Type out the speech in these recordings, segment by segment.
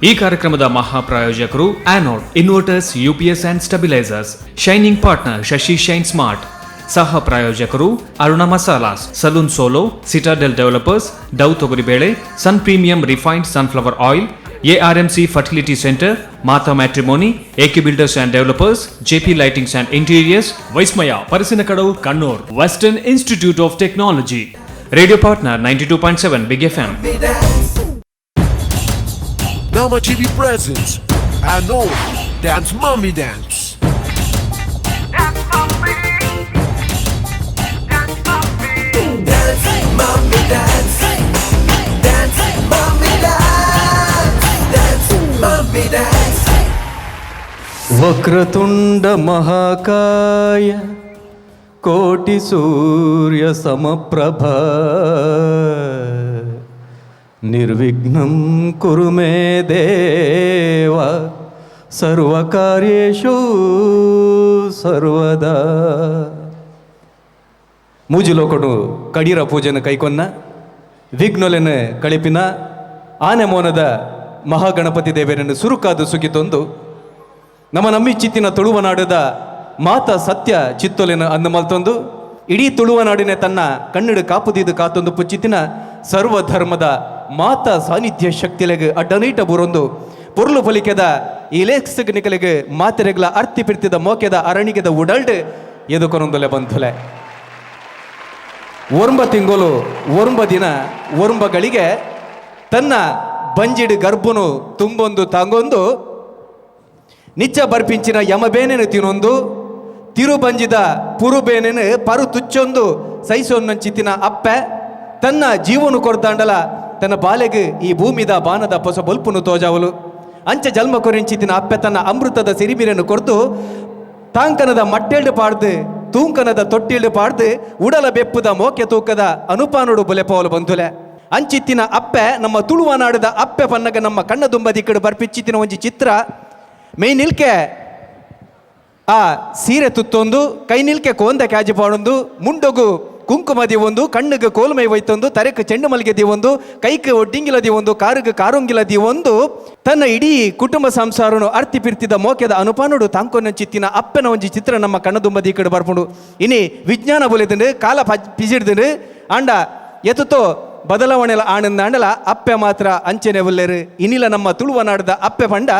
ಈ ಕಾರ್ಯಕ್ರಮದ ಮಹಾಪ್ರಾಯೋಜಕರು Anode inverters, UPS and stabilisers. Shining partner Shashi shine smart. ಸಹ ಪ್ರಾಯೋಜಕರು Aruna Masalas, salon Solo, Citadel developers, Dove ತೊಗರಿಬೇಳೆ, Sun premium refined sunflower oil, ARMC fertility centre, Mata matrimony, AK builders and developers, JP lightings and interiors, Vismaya Parassinikadavu Kannur, Western Institute of Technology. Radio partner 92.7 big FM. Nama TV presents Anod Dance Mommy Dance. Dance mommy, dance mommy, dance mommy, dance, dance mommy, dance, dance mommy, dance. Vakratunda ಮಹಾಕಾಯ ಕೋಟಿ ಸೂರ್ಯ ಸಮಪ್ರಭ ನಿರ್ವಿಘ್ನಂ ಕುರು ಮೇ ದೇವ ಸರ್ವಕಾರ್ಯೇಷು ಸರ್ವದಾ. ಮೂಜುಲೋಕಡು ಕಡೀರ ಪೂಜೆನ ಕೈಕೊನ್ನ ವಿಘ್ನೊಲೆನ ಕಳಿಪಿನ ಆನೆ ಮೋನದ ಮಹಾಗಣಪತಿ ದೇವರನ್ನು ಸುರುಕಾದು ಸುಗಿತೊಂದು ನಮ್ಮ ನಮ್ಮಿಚ್ಚಿತ್ತಿನ ತುಳುವನಾಡದ ಮಾತ ಸತ್ಯ ಚಿತ್ತೊಲೆನ ಅಂದ ಮಲ್ತೊಂದು ಇಡೀ ತುಳುವನಾಡಿನ ತನ್ನ ಕನ್ನಡ ಕಾಪುದಿದು ಕಾತೊಂದು ಪುಚ್ಚಿತ್ತಿನ ಸರ್ವಧರ್ಮದ ಮಾತ ಸಾನ್ನಿಧ್ಯ ಶಕ್ತಿಲೆಗೆ ಅಡ್ಡನೀಟ ಬುರೊಂದು ಪುರ್ಲು ಪಲಿಕೆದ ಈ ಲೇಖನಿಕಲಿಗೆ ಮಾತೆರೆಗಳ ಅರ್ತಿ ಪಿರ್ತಿದ ಮೋಕೆದ ಅರಣಿಗೆದ ಉಡಲ್ಡ್ ಎದುಕೊನೊಂದೊಲೆ ಬಂಧುಲೆ. ಒರ್ಂಬ ತಿಂಗಳು ಒರ್ಂಬ ದಿನ ಒರ್ಂಬಗಳಿಗೆ ತನ್ನ ಬಂಜಿಡು ಗರ್ಭನು ತುಂಬೊಂದು ತಾಂಗೊಂದು ನಿಚ್ಚ ಬರ್ಪಿಂಚಿನ ಯಮಬೇನೆನು ತಿನ್ನೊಂದು ತಿರುಬಂಜಿದ ಪುರುಬೇನೆನು ಪರು ತುಚ್ಚೊಂದು ಸೈಸೊನ್ನಂಚಿತ್ತಿನ ಅಪ್ಪೆ ತನ್ನ ಜೀವನು ಕೊಡ್ತಾಂಡಲ ತನ್ನ ಬಾಲೆಗೆ ಈ ಭೂಮಿದ ಬಾನದ ಹೊಸ ಬಲ್ಪುನು ತೋಜಾವಲು ಅಂಚೆ ಜನ್ಮ ಕೊರಿಂಚಿತ್ತಿನ ಅಪ್ಪೆ ತನ್ನ ಅಮೃತದ ಸಿರಿಮಿರನ್ನು ಕೊಡ್ತು ತಾಂಕನದ ಮಟ್ಟೆಲ್ಡು ಪಾಡ್ದು ತೂಂಕನದ ತೊಟ್ಟಿಲ್ಡು ಪಾಡ್ದು ಉಡಲ ಬೆಪ್ಪುದ ಮೋಕೆ ತೂಕದ ಅನುಪಾನುಡು ಬೊಲೆಪೋಲು ಬಂಧುಲೆ. ಅಂಚಿತ್ತಿನ ಅಪ್ಪೆ ನಮ್ಮ ತುಳುವನಾಡದ ಅಪ್ಪೆ ಪನ್ನಗ ನಮ್ಮ ಕಣ್ಣ ದುಂಬದಿ ಕಡೆ ಬರ್ಪಿಚ್ಚಿತ್ತಿನ ಒಂಜಿ ಚಿತ್ರ ಮೈ ನಿಲ್ಕೆ ಆ ಸೀರೆ ತುತ್ತೊಂದು ಕೈ ನಿಲ್ಕೆ ಕೋಂದ ಕ್ಯಾಜಿ ಪಾಡೊಂದು ಮುಂಡೊಗು ಕುಂಕುಮದಿ ಒಂದು ಕಣ್ಣಿಗೆ ಕೋಲ್ಮೈ ಒಯ್ತೊಂದು ತರೆಕ್ ಚೆಂಡು ಮಲ್ಗೆದಿ ಒಂದು ಕೈಗೆ ಒಡ್ಡಿಂಗಿಲದಿ ಒಂದು ಕಾರಿಗೆ ಕಾರೊಂಗಿಲದಿ ಒಂದು ತನ್ನ ಇಡೀ ಕುಟುಂಬ ಸಂಸಾರನು ಅರ್ತಿ ಪಿರ್ತಿದ ಮೋಕೆದ ಅನುಪಾನುಡು ತಾಂಕೊನ್ನ ಚಿತ್ತಿನ ಅಪ್ಪನ ಒಂಜಿ ಚಿತ್ರ ನಮ್ಮ ಕಣ್ಣದುಂಬದಿ ಕಡೆ ಬರ್ಪುಂಡು. ಇನಿ ವಿಜ್ಞಾನ ಬೊಲೆದಂಡು ಕಾಲ ಪಿಜಿಡ್ದು ಆಂಡ ಎತ್ತೋ ಬದಲಾವಣೆಲ ಆನಂದ ಆಂಡಲ ಅಪ್ಪೆ ಮಾತ್ರ ಅಂಚೆನೆ ಒಲ್ಲೆರು ಇನಿಲ ನಮ್ಮ ತುಳುವನಾಡದ ಅಪ್ಪೆ ಪಂಡ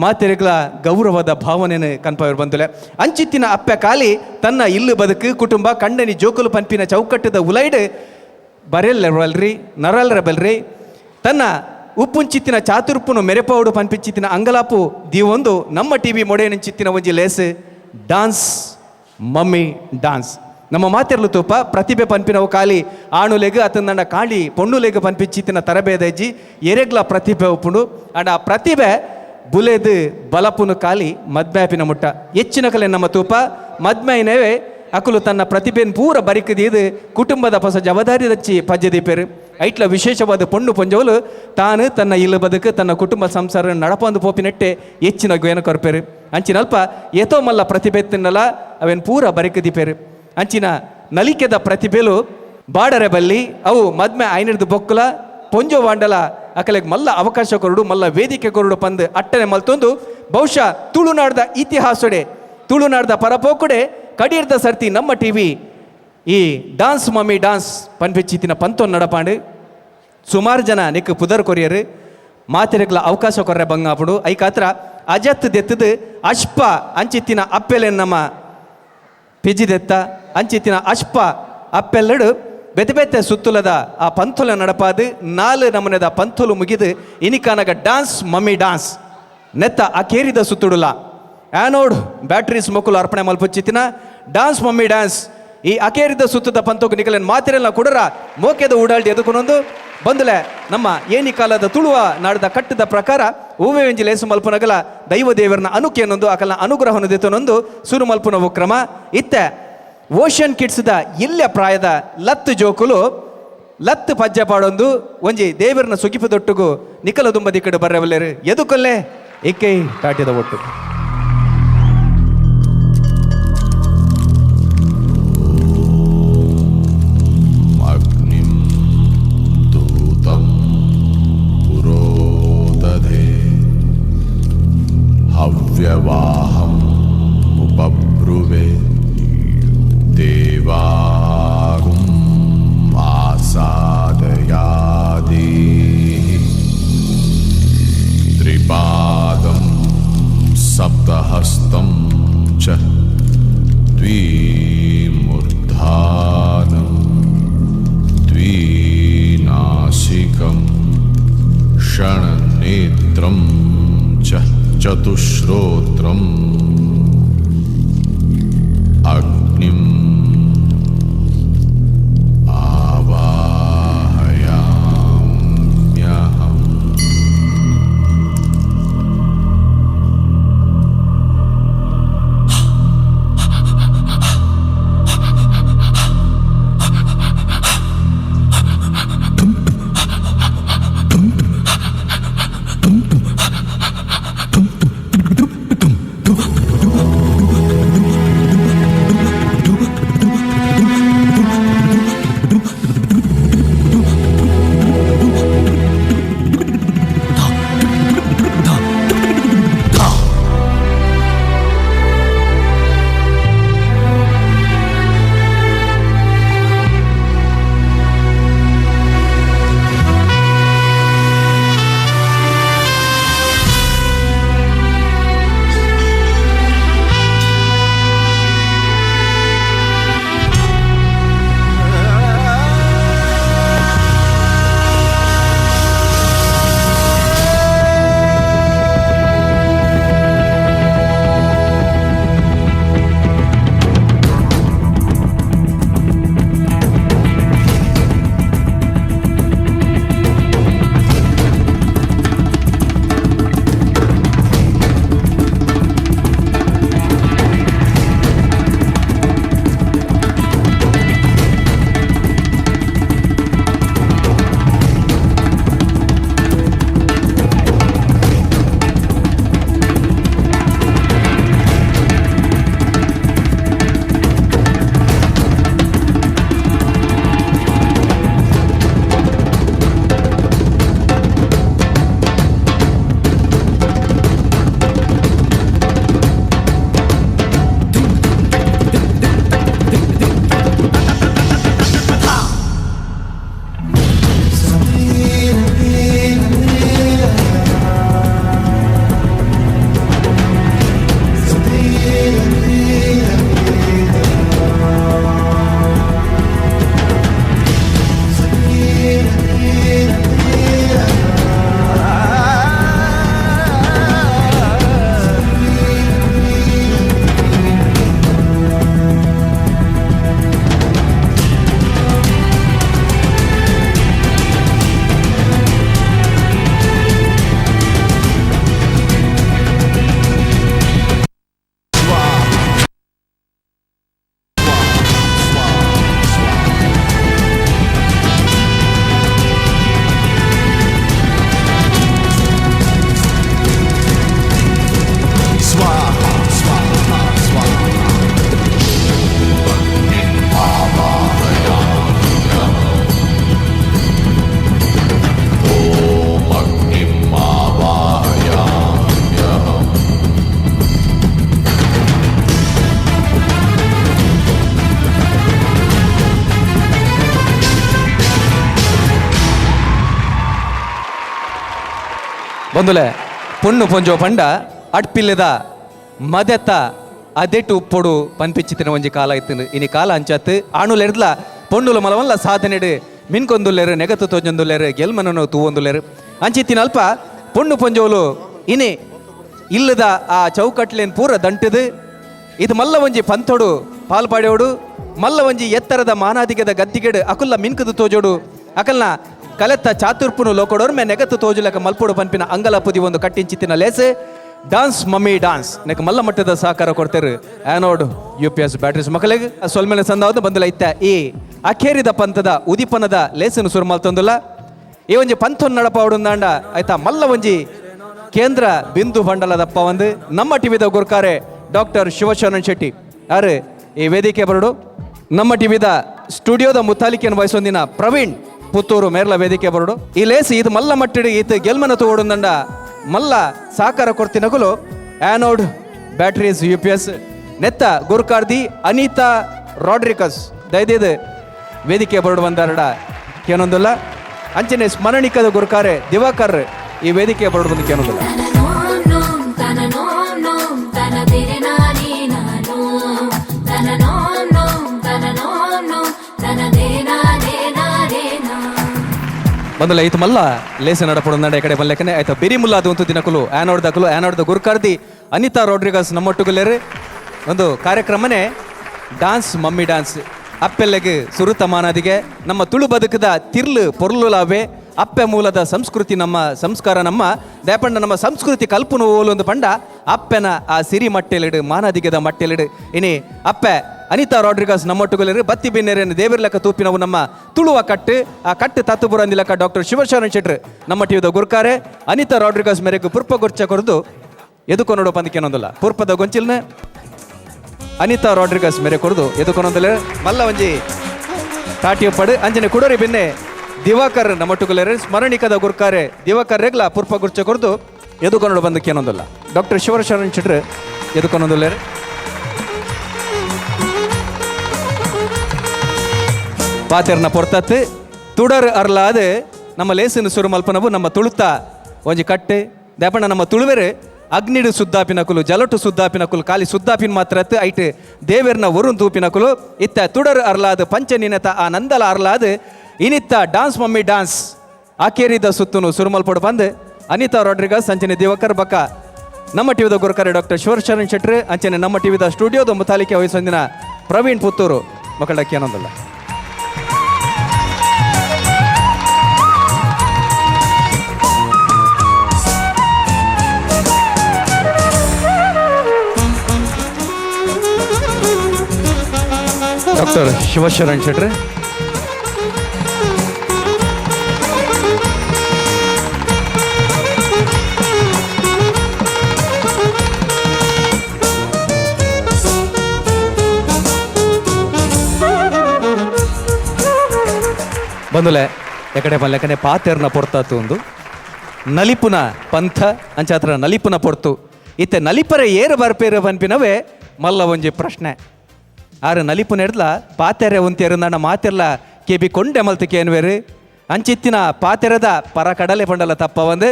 ಮಾತೆರೆಗಳ ಗೌರವದ ಭಾವನೆಯನ್ನು ಕನ್ಪವರು ಬಂದುಲೆ. ಅಂಚಿತ್ತಿನ ಅಪ್ಪೆ ಕಾಲಿ ತನ್ನ ಇಲ್ಲು ಬದುಕು ಕುಟುಂಬ ಕಂಡನಿ ಜೋಕುಲು ಪಂಪಿನ ಚೌಕಟ್ಟದ ಉಲೈಡ್ ಬರೆಲ್ಲರಲ್ರಿ ನರಲ್ರ ಬಲ್ರಿ ತನ್ನ ಉಪ್ಪುಂಚಿತ್ತಿನ ಚಾತುರ್ಪುನು ಮೆರೆಪೌಡು ಪಂಪಿಂಚಿತ್ತಿನ ಅಂಗಲಾಪು ದೀವೊಂದು ನಮ್ಮ TV ಮೊಡೆಯನಿಂಚಿತ್ತಿನ ಒಂಜಿ ಲೇಸ್ ಡಾನ್ಸ್ ಮಮ್ಮಿ ಡಾನ್ಸ್. ನಮ್ಮ ಮಾತೆರ್ಲು ತೂಪ ಪ್ರತಿಭೆ ಪಂಪಿನವು ಕಾಲಿ ಆಣುಲೆಗ್ ಅತಂದಂಡ ಕಾಳಿ ಪೊಣ್ಣುಲೆಗ್ ಪಂಪಿಂಚಿತ್ತಿನ ತರಬೇದಜ್ಜಿ ಎರೆಗ್ಲ ಪ್ರತಿಭೆ ಉಪ್ಪುಂಡು ಅಂಡ್ ಆ ಪ್ರತಿಭೆ ಬುಲೆದು ಬಲಪುನು ಕಾಲಿ ಮದ್ಮ್ಯಾಪಿನ ಮುಟ್ಟ ಹೆಚ್ಚಿನ ಕಲೆ ನಮ್ಮ ತೂಪ ಮದ್ಮ್ಯಾಯಿನವೇ ಅಕುಲು ತನ್ನ ಪ್ರತಿಭೆಯನ್ನು ಪೂರ ಬರಿಕದೀದು ಕುಟುಂಬದ ಹೊಸ ಜವಾಬ್ದಾರಿ ದಚ್ಚಿ ಪಜ್ಜದೀಪೇರು ಐಟ್ಲ ವಿಶೇಷವಾದ ಪೊಣ್ಣು ಪೊಂಜವಲು ತಾನು ತನ್ನ ಇಲ್ಲ ಬದುಕು ತನ್ನ ಕುಟುಂಬ ಸಂಸಾರ ನಡಪಂದು ಪೋಪಿನಟ್ಟೆ ಹೆಚ್ಚಿನ ಗೋಯನ ಕೊರ್ಪೇರು ಅಂಚಿನಲ್ಪ ಏತೋ ಮಲ್ಲ ಪ್ರತಿಭೆ ತಿನ್ನಲ್ಲ ಅವೇನು ಪೂರ ಬರಿಕದೀಪೇರು ಅಂಚಿನ ನಲಿಕೆದ ಪ್ರತಿಭೆಲು ಬಾಡರೆ ಬಲ್ಲಿ ಅವು ಮದ್ಮೆ ಐನರ್ದು ಬೊಕ್ಕುಲ ಪೊಂಜೋ ವಾಂಡಲ ಅಕಲೆಗೆ ಮಲ್ಲ ಅವಕಾಶ ಕೊರಡು ಮಲ್ಲ ವೇದಿಕೆ ಕೊರಡು ಪಂದು ಅಟ್ಟನೆ ಮಲ್ತೊಂದು ಬಹುಶಃ ತುಳುನಾಡ್ದ ಇತಿಹಾಸಡೆ ತುಳುನಾಡ್ದ ಪರಪೋಕುಡೆ ಕಡಿಯರ್ದ ಸರ್ತಿ ನಮ್ಮ TV ಈ ಡಾನ್ಸ್ ಮಮ್ಮಿ ಡಾನ್ಸ್ ಪನ್ಪೆಚ್ಚಿತ್ತಿನ ಪಂತೊಂದು ನಡಪಾಂಡು ಸುಮಾರು ಜನ ನಿಕ್ ಪುದರ್ ಕೊರಿಯರು ಮಾತೆರೆಗ್ಲ ಅವಕಾಶ ಕೊರ್ರೆ ಬಂಗಾಪುಡು ಐಕಾತ್ರ ಅಜತ್ ದೆತ್ತದು ಅಶ್ಪ ಅಂಚಿತ್ತಿನ ಅಪ್ಪೆಲೆ ನಮ್ಮ ಪಿಜಿದೆತ್ತ ಅಂಚಿತ್ತಿನ ಅಶ್ಪ ಅಪ್ಪೆಲ್ಲಡು ಬೆತೆ ಬೆತೆ ಸುತ್ತುಲದ ಆ ಪಂಥುಲ ನಡಪಾದು 4 ನಮನೆದ ಪಂಥುಲು ಮುಗಿದು ಇನಿಕಾನಗ ಡಾನ್ಸ್ ಮಮ್ಮಿ ಡಾನ್ಸ್ ನೆತ್ತ ಅಕೇರಿದ ಸುತ್ತುಡುಲ ಆನೋಡ್ ಬ್ಯಾಟ್ರೀಸ್ ಮೊಕ್ಕಲು ಅರ್ಪಣೆ ಮಲ್ಪುಚ್ಚಿತ್ತಿನ ಡಾನ್ಸ್ ಮಮ್ಮಿ ಡ್ಯಾನ್ಸ್ ಈ ಅಕೇರಿದ ಸುತ್ತದ ಪಂಥೋಕು ನಿಕಲೆನ್ ಮಾತಿರೆಲ್ಲ ಕುಡರ ಮೋಕೆದ ಉಡಾಲ್ಡಿ ಎದುಕೊನೊಂದು ಬಂದುಲೆ ನಮ್ಮ ಏನಿ ಕಾಲದ ತುಳುವ ನಾಡದ ಕಟ್ಟದ ಪ್ರಕಾರ ಹೂವೆ ವೆಂಜಿ ಲೇಸು ಮಲ್ಪನಗಲ ದೈವ ದೇವರನ ಅನುಕೆಯನ್ನೊಂದು ಅಕಲ್ನ ಅನುಗ್ರಹವನ್ನು ದೆತ್ತನೊಂದು ಸುರು ಮಲ್ಪುನ ಕ್ರಮ ಇತ್ತೆ ಓಷನ್ ಕಿಡ್ಸ್ದ ಇಲ್ಯ ಪ್ರಾಯದ ಲತ್ತು ಜೋಕುಲು ಲತ್ತು ಪಜ್ಜೆ ಪಾಡೊಂದು ಒಂಜಿ ದೇವರನ್ನ ಸುಗಿಪದೊಟ್ಟುಗು ನಿಕಲ ದುಂಬದಿ ಕಡೆ ಬರ್ರೆವಲ್ಲೇರು ಎದುಕೊಲ್ಲೆ ಏಕೈ ತಾಟಿದ ಒಟ್ಟು ಅಗ್ನಿಂ ದೂತಂ ಪುರೋದಧೇ ವ್ಯವಾಹಂ ಉಪಬ್ರುವೆ ದೇವಾಗುಂ ಆಸಾದಯಾದಿ ತ್ರಿಪಾದಂ ಸಪ್ತಹಸ್ತಂ ಚ ದ್ವಿಮೂರ್ಧಾನಂ ದ್ವಿನಾಸಿಕಂ ಷಣ್ನೇತ್ರಂ ಚ ಚತುಶ್ರೋತ್ರಂ ಅಗ್ನಿಂ ಆವಾಹಯಾಮ್ಯಹಂ. ಬಂದುಲೆ ಪೊಣ್ಣು ಪೊಂಜೋ ಪಂಡ ಅಟ್ಪಿಲ್ಲದ ಮದೆತ್ತ ಅದೆಟ್ಟು ಪೊಡು ಪನ್ಪಿಚ್ಚಿತ್ತಿನ ಒಂಜಿ ಕಾಲ ಇತ್ತು ಇನಿ ಕಾಲ ಅಂಚತ್ತು ಆಣುಲೆರ್ಲ ಪೊಣ್ಣುಲು ಮಲವಲ್ಲ ಸಾಧನೆಡು ಮಿನ್ಕೊಂದುಲ್ಲೆರು ನೆಗತು ತೋಜೊಂದುಲ್ಲೆರು ಗೆಲ್ಮನನು ತೂವೊಂದುಲ್ಲೆರು ಅಂಚಿತ್ತಿನ ಅಲ್ಪ ಪೊಣ್ಣು ಪೊಂಜೋಲು ಇನಿ ಇಲ್ಲದ ಆ ಚೌಕಟ್ಲೇನ್ ಪೂರ ದಂಟದು ಇದು ಮಲ್ಲ ಒಂಜಿ ಪಂತೊಡು ಪಾಲ್ಪಾಡೋಡು ಮಲ್ಲ ಒಂಜಿ ಎತ್ತರದ ಮಾನಾದಿಗದ ಗದ್ದಿಗೆಡು ಅಕುಲ್ಲ ಮಿನ್ಕದು ತೋಜೋಡು ಅಕಲ್ನ ಕಲೆತ್ತ ಚಾತುರ್ಪುನು ಲೋಕೊಡೋರು ಮೇ ನೆಗತ್ತು ತೋಜುಲಕ ಮಲ್ಪೋಡು ಪನ್ಪಿನ ಅಂಗಲ ಪುದಿ ಒಂದು ಕಟ್ಟಿಂಚಿತ್ತಿನ ಲೇಸೆ ಡಾನ್ಸ್ ಮಮ್ಮಿ ಡಾನ್ಸ್ ನೆಕ್ ಮಲ್ಲ ಮಟ್ಟದ ಸಹಕಾರ ಕೊಡ್ತೇರು ಆ್ಯನೋಡ್ UPS ಬ್ಯಾಟ್ರೀಸ್ ಮಕ್ಕಳಿಗೆ ಸೊಲ್ಮೆನ ಸಂದಾವದ ಬಂದಲ ಇತ್ತ ಈ ಅಖೇರಿದ ಪಂಥದ ಉದಿಪನದ ಲೇಸನು ಸುರುಮಲ್ ತಂದುಲ್ಲ ಈ ಒಂಜಿ ಪಂಥೊನ್ ನಡಪಾವಡುಂದಾಂಡ ಆಯ್ತಾ ಮಲ್ಲ ಒಂಜಿ ಕೇಂದ್ರ ಬಿಂದು ಬಂಡಲದಪ್ಪ ಒಂದು ನಮ್ಮ ಟಿವಿದ ಗುರ್ಕಾರೆ ಡಾಕ್ಟರ್ ಶಿವಶರಣ್ ಶೆಟ್ಟಿ ಯಾರು ಈ ವೇದಿಕೆ ಬರಡು ನಮ್ಮ ಟಿವಿದ ಸ್ಟುಡಿಯೋದ ಮುತ್ತಾಲಿಕೆಯನ್ನು ವಹಿಸೊಂದಿನ ಪ್ರವೀಣ್ ಪುತ್ತೂರು ಮೇರ್ಲ ವೇದಿಕೆ ಬರಡು ಈ ಲೇಸಿ ಇದು ಮಲ್ಲ ಮಟ್ಟಿಡಿ ಈತ ಗೆಲ್ಮನ ತೋಡುಂದಂಡ ಮಲ್ಲ ಸಾಕಾರ ಕೊಡ್ತಿನಗುಲು ಆ್ಯನೋಡ್ ಬ್ಯಾಟ್ರೀಸ್ UPS ನೆತ್ತ ಗುರುಕಾರ್ದಿ ಅನಿತಾ ರಾಡ್ರಿಕಸ್ ದಯದೇದು ವೇದಿಕೆ ಬರಡು ಬಂದಾರಡ ಕೇನೊಂದಿಲ್ಲ ಅಂಚನೆ ಸ್ಮರಣಿಕದ ಗುರುಕಾರೆ ದಿವಾಕರ್ ಈ ವೇದಿಕೆ ಬರಡು ಬಂದು ಕೇನೊಂದಿಲ್ಲ. ಬಂದಲ್ಲ ಐತು ಮಲ್ಲ ಲೇಸ ನಡಪಡ ನಡ ಕಡೆ ಬಲ್ಲೆಕನೆ ಆಯ್ತಾ ಬಿರಿ ಮುಲ್ಲ ಅದು ಒಂದು ದಿನಕಲು ಆ್ಯನೋಡ್ದ ಗುರುಕಾರ್ದಿ ಅನಿತಾ ರಾಡ್ರಿಗಸ್ ನಮ್ಮೊಟ್ಟುಗಲೇರು ಒಂದು ಕಾರ್ಯಕ್ರಮನೇ ಡಾನ್ಸ್ ಮಮ್ಮಿ ಡಾನ್ಸ್ ಅಪ್ಪೆಲ್ಲೆಗೆ ಸುರುತ ಮಾನದಿಗೆ ನಮ್ಮ ತುಳು ಬದುಕದ ತಿರ್ಲು ಪೊರ್ಲುಲಾವೆ ಅಪ್ಪೆ ಮೂಲದ ಸಂಸ್ಕೃತಿ ನಮ್ಮ ಸಂಸ್ಕಾರ ನಮ್ಮ ದಯಪಂಡ ನಮ್ಮ ಸಂಸ್ಕೃತಿ ಕಲ್ಪನು ಓಲೊಂದು ಪಂಡ ಅಪ್ಪೆನ ಆ ಸಿರಿ ಮಟ್ಟೆಲಿಡು ಮಾನದಿಗೆದ ಮಟ್ಟೆಲಿಡು ಇನಿ ಅಪ್ಪೆ ಅನಿತಾ ರಾಡ್ರಿಗಸ್ ನಮ್ಮೊಟ್ಟುಗಲೇರು ಬತ್ತಿ ಬಿನ್ನೆರೇನು ದೇವಿರ್ಲಕ್ಕ ತೂಪಿನವು ನಮ್ಮ ತುಳುವ ಕಟ್ಟು ಆ ಕಟ್ಟು ತತ್ತುಪುರ ಅಂದಿಲಕ್ಕ ಡಾಕ್ಟರ್ ಶಿವಶರಣ್ ಶೆಟ್ರ್ ನಮ್ಮ ಟಿವಿದ ಗುರುಕಾರೆ ಅನಿತಾ ರಾಡ್ರಿಗಸ್ ಮೇರೆಗೆ ಪುರ್ಪ ಗುರ್ಚ ಕೊರದು ಎದುಕೊನೋಡು ಪಂದಕೇನೊಂದಿಲ್ಲ ಪುರ್ಪದ ಗೊಂಚಿಲ್ನ ಅನಿತಾ ರಾಡ್ರಿಗಸ್ ಮೇರೆ ಕೊರದು ಎದುಕೊನೊಂದಿಲ್ಲ ಮಲ್ಲ ಒಂಜಿ ತಾಟಿಯಪ್ಪಡು ಅಂಜನೆ ಕುಡೋರಿ ಬೆನ್ನೆ ದಿವಾಕರ್ ನಮ್ಮೊಟ್ಟುಗಲೇರು ಸ್ಮರಣಿಕದ ಗುರುಕಾರೆ ದಿವಾಕರ್ ರೆಗ್ಲ ಪುರ್ಪ ಗುರ್ಚ ಕೊರದು ಎದುಕೊನೋಡು ಬಂದಕೇನೊಂದಿಲ್ಲ ಡಾಕ್ಟರ್ ಶಿವಶರಣ್ ಶೆಟ್ರ್ ಎದುಕೊನೊಂದಿಲ್ಲೇರು ಪಾತೆರ್ನ ಪೊರ್ತತ್ತು ತುಡರ್ ಅರ್ಲಾದು ನಮ್ಮ ಲೇಸಿನ ಸುರು ಮಲ್ಪನವು ನಮ್ಮ ತುಳುತ ಒಂಜಿ ಕಟ್ಟೆ ದಯಪಣ್ಣ ನಮ್ಮ ತುಳುವೆರು ಅಗ್ನಿಡು ಸುದ್ದಾಪಿನಕುಲು ಜಲಟು ಸುದ್ದಾಪಿನಕುಲು ಖಾಲಿ ಸುದ್ದಾಪಿನ ಮಾತ್ರ ಐಟ್ ದೇವೇರ್ನ ವರುಣ್ ತೂಪಿನಕುಲು ಇತ್ತ ತುಡರ್ ಅರ್ಲಾದು ಪಂಚನಿನತ ಆ ನಂದಲ ಅರ್ಲಾದು ಇನಿತ್ತ ಡಾನ್ಸ್ ಮಮ್ಮಿ ಡಾನ್ಸ್ ಆಕೇರಿದ ಸುತ್ತನು ಸುರುಮಲ್ಪಡು ಬಂದು ಅನಿತಾ ರಾಡ್ರಿಗಸ್ ಅಂಚನೆ ದಿವಾಕರ್ ಬಕ್ಕ ನಮ್ಮ ಟಿವಿದ ಗುರುಕಾರೆ ಡಾಕ್ಟರ್ ಶಿವಶರಣ್ ಶೆಟ್ರ್ ಅಂಚನೆ ನಮ್ಮ ಟಿವಿದ ಸ್ಟುಡಿಯೋದ ಮುತಾಲಿಕೆ ವಹಿಸೊಂದಿನ ಪ್ರವೀಣ್ ಪುತ್ತೂರು ಮಕ್ಕಳಕ್ಕೆ ಏನೊಂದಲ್ಲ. ಡಾಕ್ಟರ್ ಶಿವಶರಣ್ ಶೆಟ್ರ್ ಬಂದುಲೆ ಎಕಡೆ ಬಲ್ಲೆಕನೆ ಪಾತೆರ್ನ ಪೊರ್ತಾತು ಒಂದು ನಲಿಪುನ ಪಂಥ ಅಂಚಾತ್ರ ನಲಿಪುನ ಪೊರ್ತು ಇತ್ತೆ ನಲಿಪರೆ ಏರು ಬರ್ಪೇರು ಪನ್ಪಿನವೇ ಮಲ್ಲ ಒಂಜಿ ಪ್ರಶ್ನೆ ಆರು ನಲಿಪುನ ಹಿಡ್ಲ ಪಾತೆರೆ ಒಂತೇರು ನನ್ನ ಮಾತೆರ್ಲ ಕೆಬಿ ಕೊಂಡೆ ಮಲ್ತಿಕೆ ಏನ್ವೇರು ಅಂಚಿತ್ತಿನ ಪಾತೆರದ ಪರ ಕಡಲೆ ಪಂಡಲ ತಪ್ಪ ಒಂದು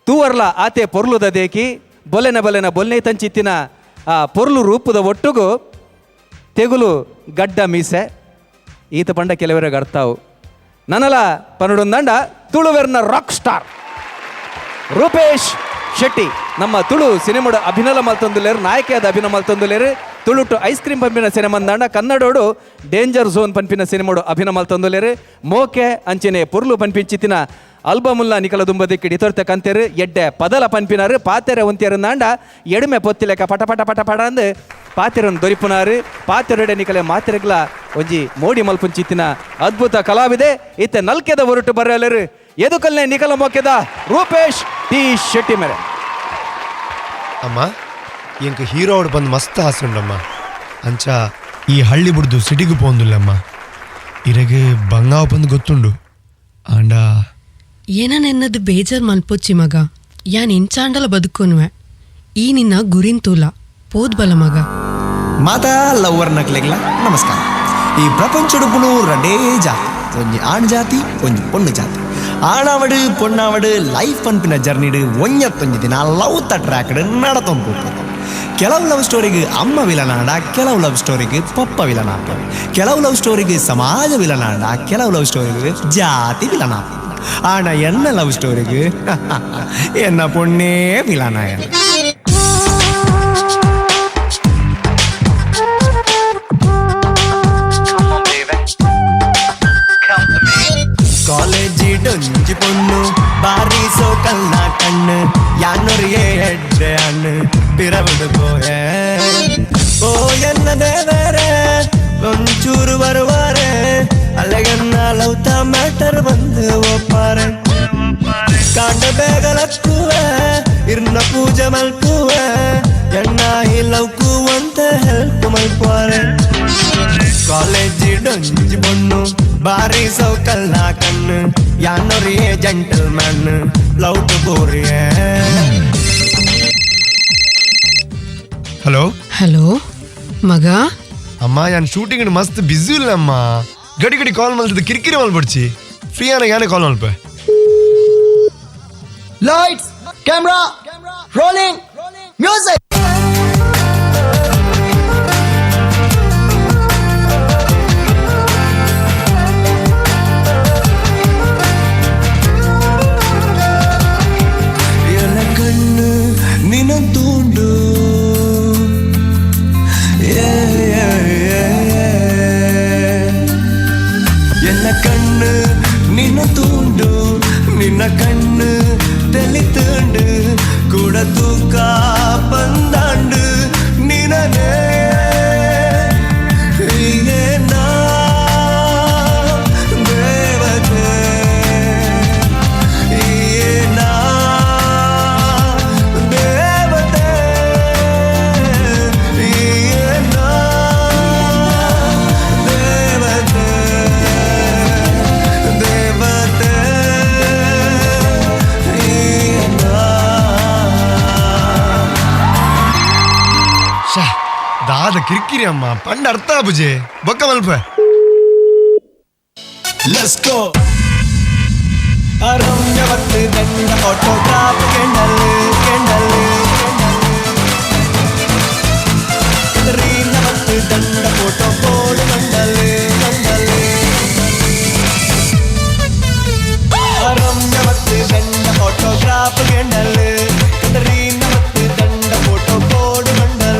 ತೂವರ್ಲ ಆತೆ ಪೊರ್ಲುದ ದೇಕಿ ಬೊಲೆನ ಬೊಲ್ನೆ ತಂಚಿತ್ತಿನ ಆ ಪೊರ್ಲು ರೂಪದ ಒಟ್ಟುಗು ತೆಗುಲು ಗಡ್ಡ ಮೀಸೆ ಈತ ಪಂಡ ಕೆಲವರಿಗೆ ಅರ್ಥವು ನನಲ ಪನ್ನಡೊಂದಂಡ ತುಳುವೆರ್ನ ರಾಕ್ ಸ್ಟಾರ್ ರೂಪೇಶ್ ಶೆಟ್ಟಿ ನಮ್ಮ ತುಳು ಸಿನಿಮಾಡ ಅಭಿನಯ ಮಲ್ತೊಂದುಲೇರು ನಾಯಕಿಯಾದ ಅಭಿನಯ ಮಲ್ತೊಂದುಲೇರು ತುಳುಟು ಐಸ್ ಕ್ರೀಮ್ ಪಂಪಿನ ಸಿನಿಮಾ ದಂಡ ಕನ್ನಡೋಡು ಡೇಂಜರ್ ಝೋನ್ ಪಂಪಿನ ಸಿನಿಮಾಡು ಅಭಿನಯ ಮಲ್ತೊಂದುಲೇರು ಮೋಕೆ ಅಂಚನೆ ಪುರ್ಲು ಪಂಪಿಂಚಿತ್ತಿನ ಆಲ್ಬಮುಲ್ಲ ನಿಕಲ ದುಂಬದಿಕ್ಕಿ ಇತೊರ್ತೆ ಕಂತೇರು ಎಡ್ಡೆ ಪದಲ ಪಂಪಿನಾರು ಪಾತೆರೆ ಒಂತಿಯರಂದಾಂಡ ಎಡಿಮೆ ಪೊತ್ತಿಲೆಕ್ಕ ಪಟ ಪಟ ಪಟ ಪಟ ಅಂದು ಪಾತೆರನ್ನು ದೊರಿಪುನಾರು ಪಾತೆರಡೆ ನಿಕಲೆ ಮಾತೆರೆಗ್ಲ ಒಂಜಿ ಮೋಡಿ ಮಲ್ಪುಂಚಿತ್ತಿನ ಅದ್ಭುತ ಕಲಾವಿದೆ ಇತ್ತೆ ನಲ್ಕೆದ ಹೊರಟು ಬರಲರು ಎದುಕಲ್ನೆ ನಿಕಲ ಮೋಕೆದ ರೂಪೇಶ್ ಟಿ ಶೆಟ್ಟಿ ಮೇರೆ ಅಮ್ಮ ಎಂಕ್ ಹೀರೋಡ್ ಬಂದು ಮಸ್ತ್ ಆಸುಂಡಮ್ಮ ಅಂಚ ಈ ಹಳ್ಳಿ ಬಿಡ್ದು ಸಿಟಿಗೂ ಪೋಂದುಲ್ಲಮ್ಮ ಇರಗೆ ಬಂಗಾವ್ ಬಂದು ಗೊತ್ತುಂಡು ಆಂಡ ಏನನೆನ್ನದು ಬೇಜಾರ್ ಮಲ್ಪೊಚ್ಚಿ ಮಗ ಯಾನ್ ಇಂಚಾಂಡಲ ಬದುಕೋನ್ವೆ ಈ ನಿನ್ನ ಗುರಿಂತೂಲ ಪೋದ್ಬಲ ಮಗ ಮಾತಾ ಲವ್ವರ್ ನಕ್ಲೆಗ್ಲ ನಮಸ್ಕಾರ. ಈ ಪ್ರಪಂಚಡುಪುಲು ರಡೇ ಜಾತಿ ಒಂಜಿ ಆಣ್ ಜಾತಿ ಒಂಜಿ ಪೊಣ್ಣು ಜಾತಿ ಆಣಾವಡು ಪೊಣ್ಣಾವಡು ಲೈಫ್ ಪನ್ಪಿನ ಜರ್ನಿಡು ಒಂಜತ್ತೊಂಜಿ ದಿನ ಲವ್ ತ ಟ್ರ್ಯಾಕ್ಡ್ ನಡತೊಂದು ಕೂತ್ಕೊಂಡು ಕೆಲವು ಲವ್ ಸ್ಟೋರಿಗೆ ಅಮ್ಮ ವಿಲನಾಡ ಕೆಲವು ಲವ್ ಸ್ಟೋರಿಗೆ ಪಪ್ಪ ವಿಲನಾಟ ಕೆಲವು ಲವ್ ಸ್ಟೋರಿಗೆ ಸಮಾಜ ವಿಲನಾಡ ಕೆಲವು ಲವ್ ಸ್ಟೋರಿಗೆ ಜಾತಿ ವಿಲನಾಟ ಆಣ ಎನ್ನ ಲವ್ ಸ್ಟೋರಿಗೆ ಎನ್ನ ಪೊಣ್ಣೇ ವಿಲನಾಯ ಕಾಲೇಜಿಡೊಂಜಿ ಪೊಣ್ಣು ಬಾರಿಸೋ ಕಲ್ಲ ಕಣ್ಣು ಯಾನೊರಿಗೆ ಎಡ್ಡೆ ಹಣ್ಣು ಪಿರವಿಡು ಪೋಯೆ ಓ ಎನ್ನ ದೇವರೇ ಒಂಚೂರು ಬರುವಾರೆ ಅಲ್ಲಗನ್ನ ಲವ್ತ ಮ್ಯಾಟರ್ ಬಂದು ಒಪ್ಪಾರೆ ಕಾಂಡ ಬೇಗಲಕ್ಕುವೆ ಇರ್ನ ಪೂಜೆ ಮಲ್ಕುವೆ ಎಣ್ಣ ಈ ಲವ್ಕು ಅಂತ ಹೆಲ್ಪ್ ಮಲ್ಪಾರೆ ಕಾಲೇಜಿಡೊಂಜಿ ಪೊಣ್ಣು ಬಾರಿಸೋ ಕಲ್ಲ ಕಣ್ಣು ಯಾನೊರಿಯೇ ಜೆಂಟಲ್ಮನ್ ಲವ್ ಟು ಬೋರಿಯೇ ಹಲೋ ಹಲೋ ಮಗ ಅಮ್ಮ ಯಾನ್ ಶೂಟಿಂಗ್ ಮಸ್ತ್ ಬ್ಯುಸಿ ಇಲ್ಲ ಅಮ್ಮ ಗಡಿ ಗಡಿ ಕಾಲ್ ಮಲ್ತದ ಕಿರಿಕಿರಿ ಮಲ್ಪಡ್ಚಿ ಫ್ರೀ ಆನ ಯಾನೇ ಕಾಲ್ ಮಲ್ಪ ಲೈಟ್ಸ್ ಕ್ಯಾಮ್ರಾ ರೋಲಿಂಗ್ ಮ್ಯೂಸಿಕ್ என கண்ணு நினந்தூண்டு என்ன கண்ணு நினந்தூண்டு நின்ன கண்ணு தெளித்துண்டு கூட தூக்கா பந்தாண்டு நினனே ದಾದ ಕಿರಿಕಿರಿ ಅಮ್ಮ ಪಂಡ ಅರ್ಥ ಬುಜೆ ಬೊಕ್ಕ ಮಲ್ಪ ಲೆಟ್ಸ್ ಗೋ ಅರಮ್ಯವತ್ತು ದಂಡ ಫೋಟೋಗ್ರಾಫ್ ಕೆಂಡಲ್ ರೀನವತ್ತು ದಂಡ ಫೋಟೋ ಕೋಡ್ ಮಂಡಲ್ ಅರಮ್ಯವತ್ತು ದಂಡ ಫೋಟೋಗ್ರಾಫ್ ಕೆಂಡಲ್ ರೀನವತ್ತು ದಂಡ ಫೋಟೋ ಕೋಡ್ ಮಂಡಲ್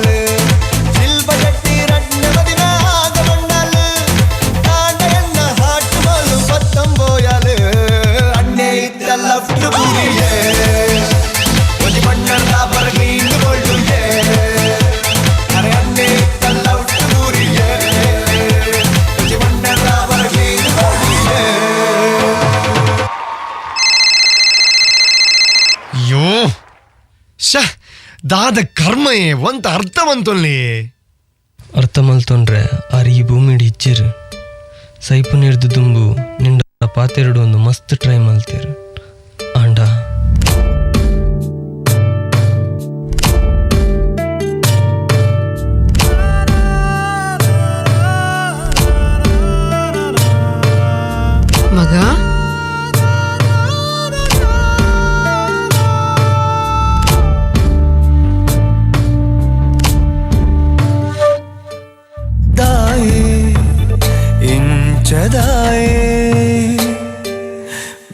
ಅಯ್ಯೋ ಶ ದಾದ ಕರ್ಮಯೇ ಒಂತ ಅರ್ಥ ಬಂತೊಲ್ಲಿ ಅರ್ಥ ಮಲ್ತೊಂಡ್ರೆ ಆರು ಈ ಭೂಮಿಡ್ ಇಚ್ಚಿರು ಸೈಪು ನೀರ್ದು ದುಂಬು ನಿಂಡ ಪಾತೆರಡು ಒಂದು ಮಸ್ತ್ ಟ್ರೈ ಮಲ್ತೀರು ಆಂಡ ಮಗ ಇಂಚದಾಯೇ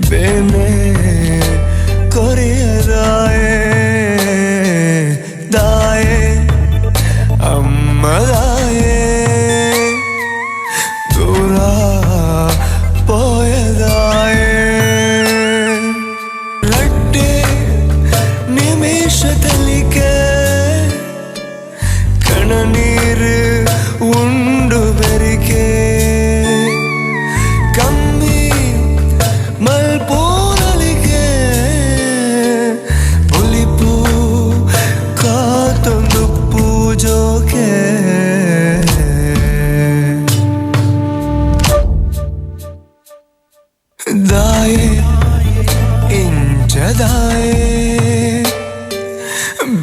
ಬೇನೆ ಕೊರಿಯದಾಯೇ ದಾಯೇ ಅಮ್ಮದಾಯೇ ದೂರ ಪೋಯದಾಯೇ ರಟ್ಟೆ ನಿಮಿಷದಲ್ಲಿಗೆ ಕಣನೀರು ಉಂಡು ಬೆರಿಕೆ ಕಮ್ಮಿ ಮಲ್ಪೂರಲಿಗೆ ಪುಲಿಪು ಕಾತೊಂದು ಪೂಜೋಕೆ ದಾಯೆ ಇಂಚದಾಯೆ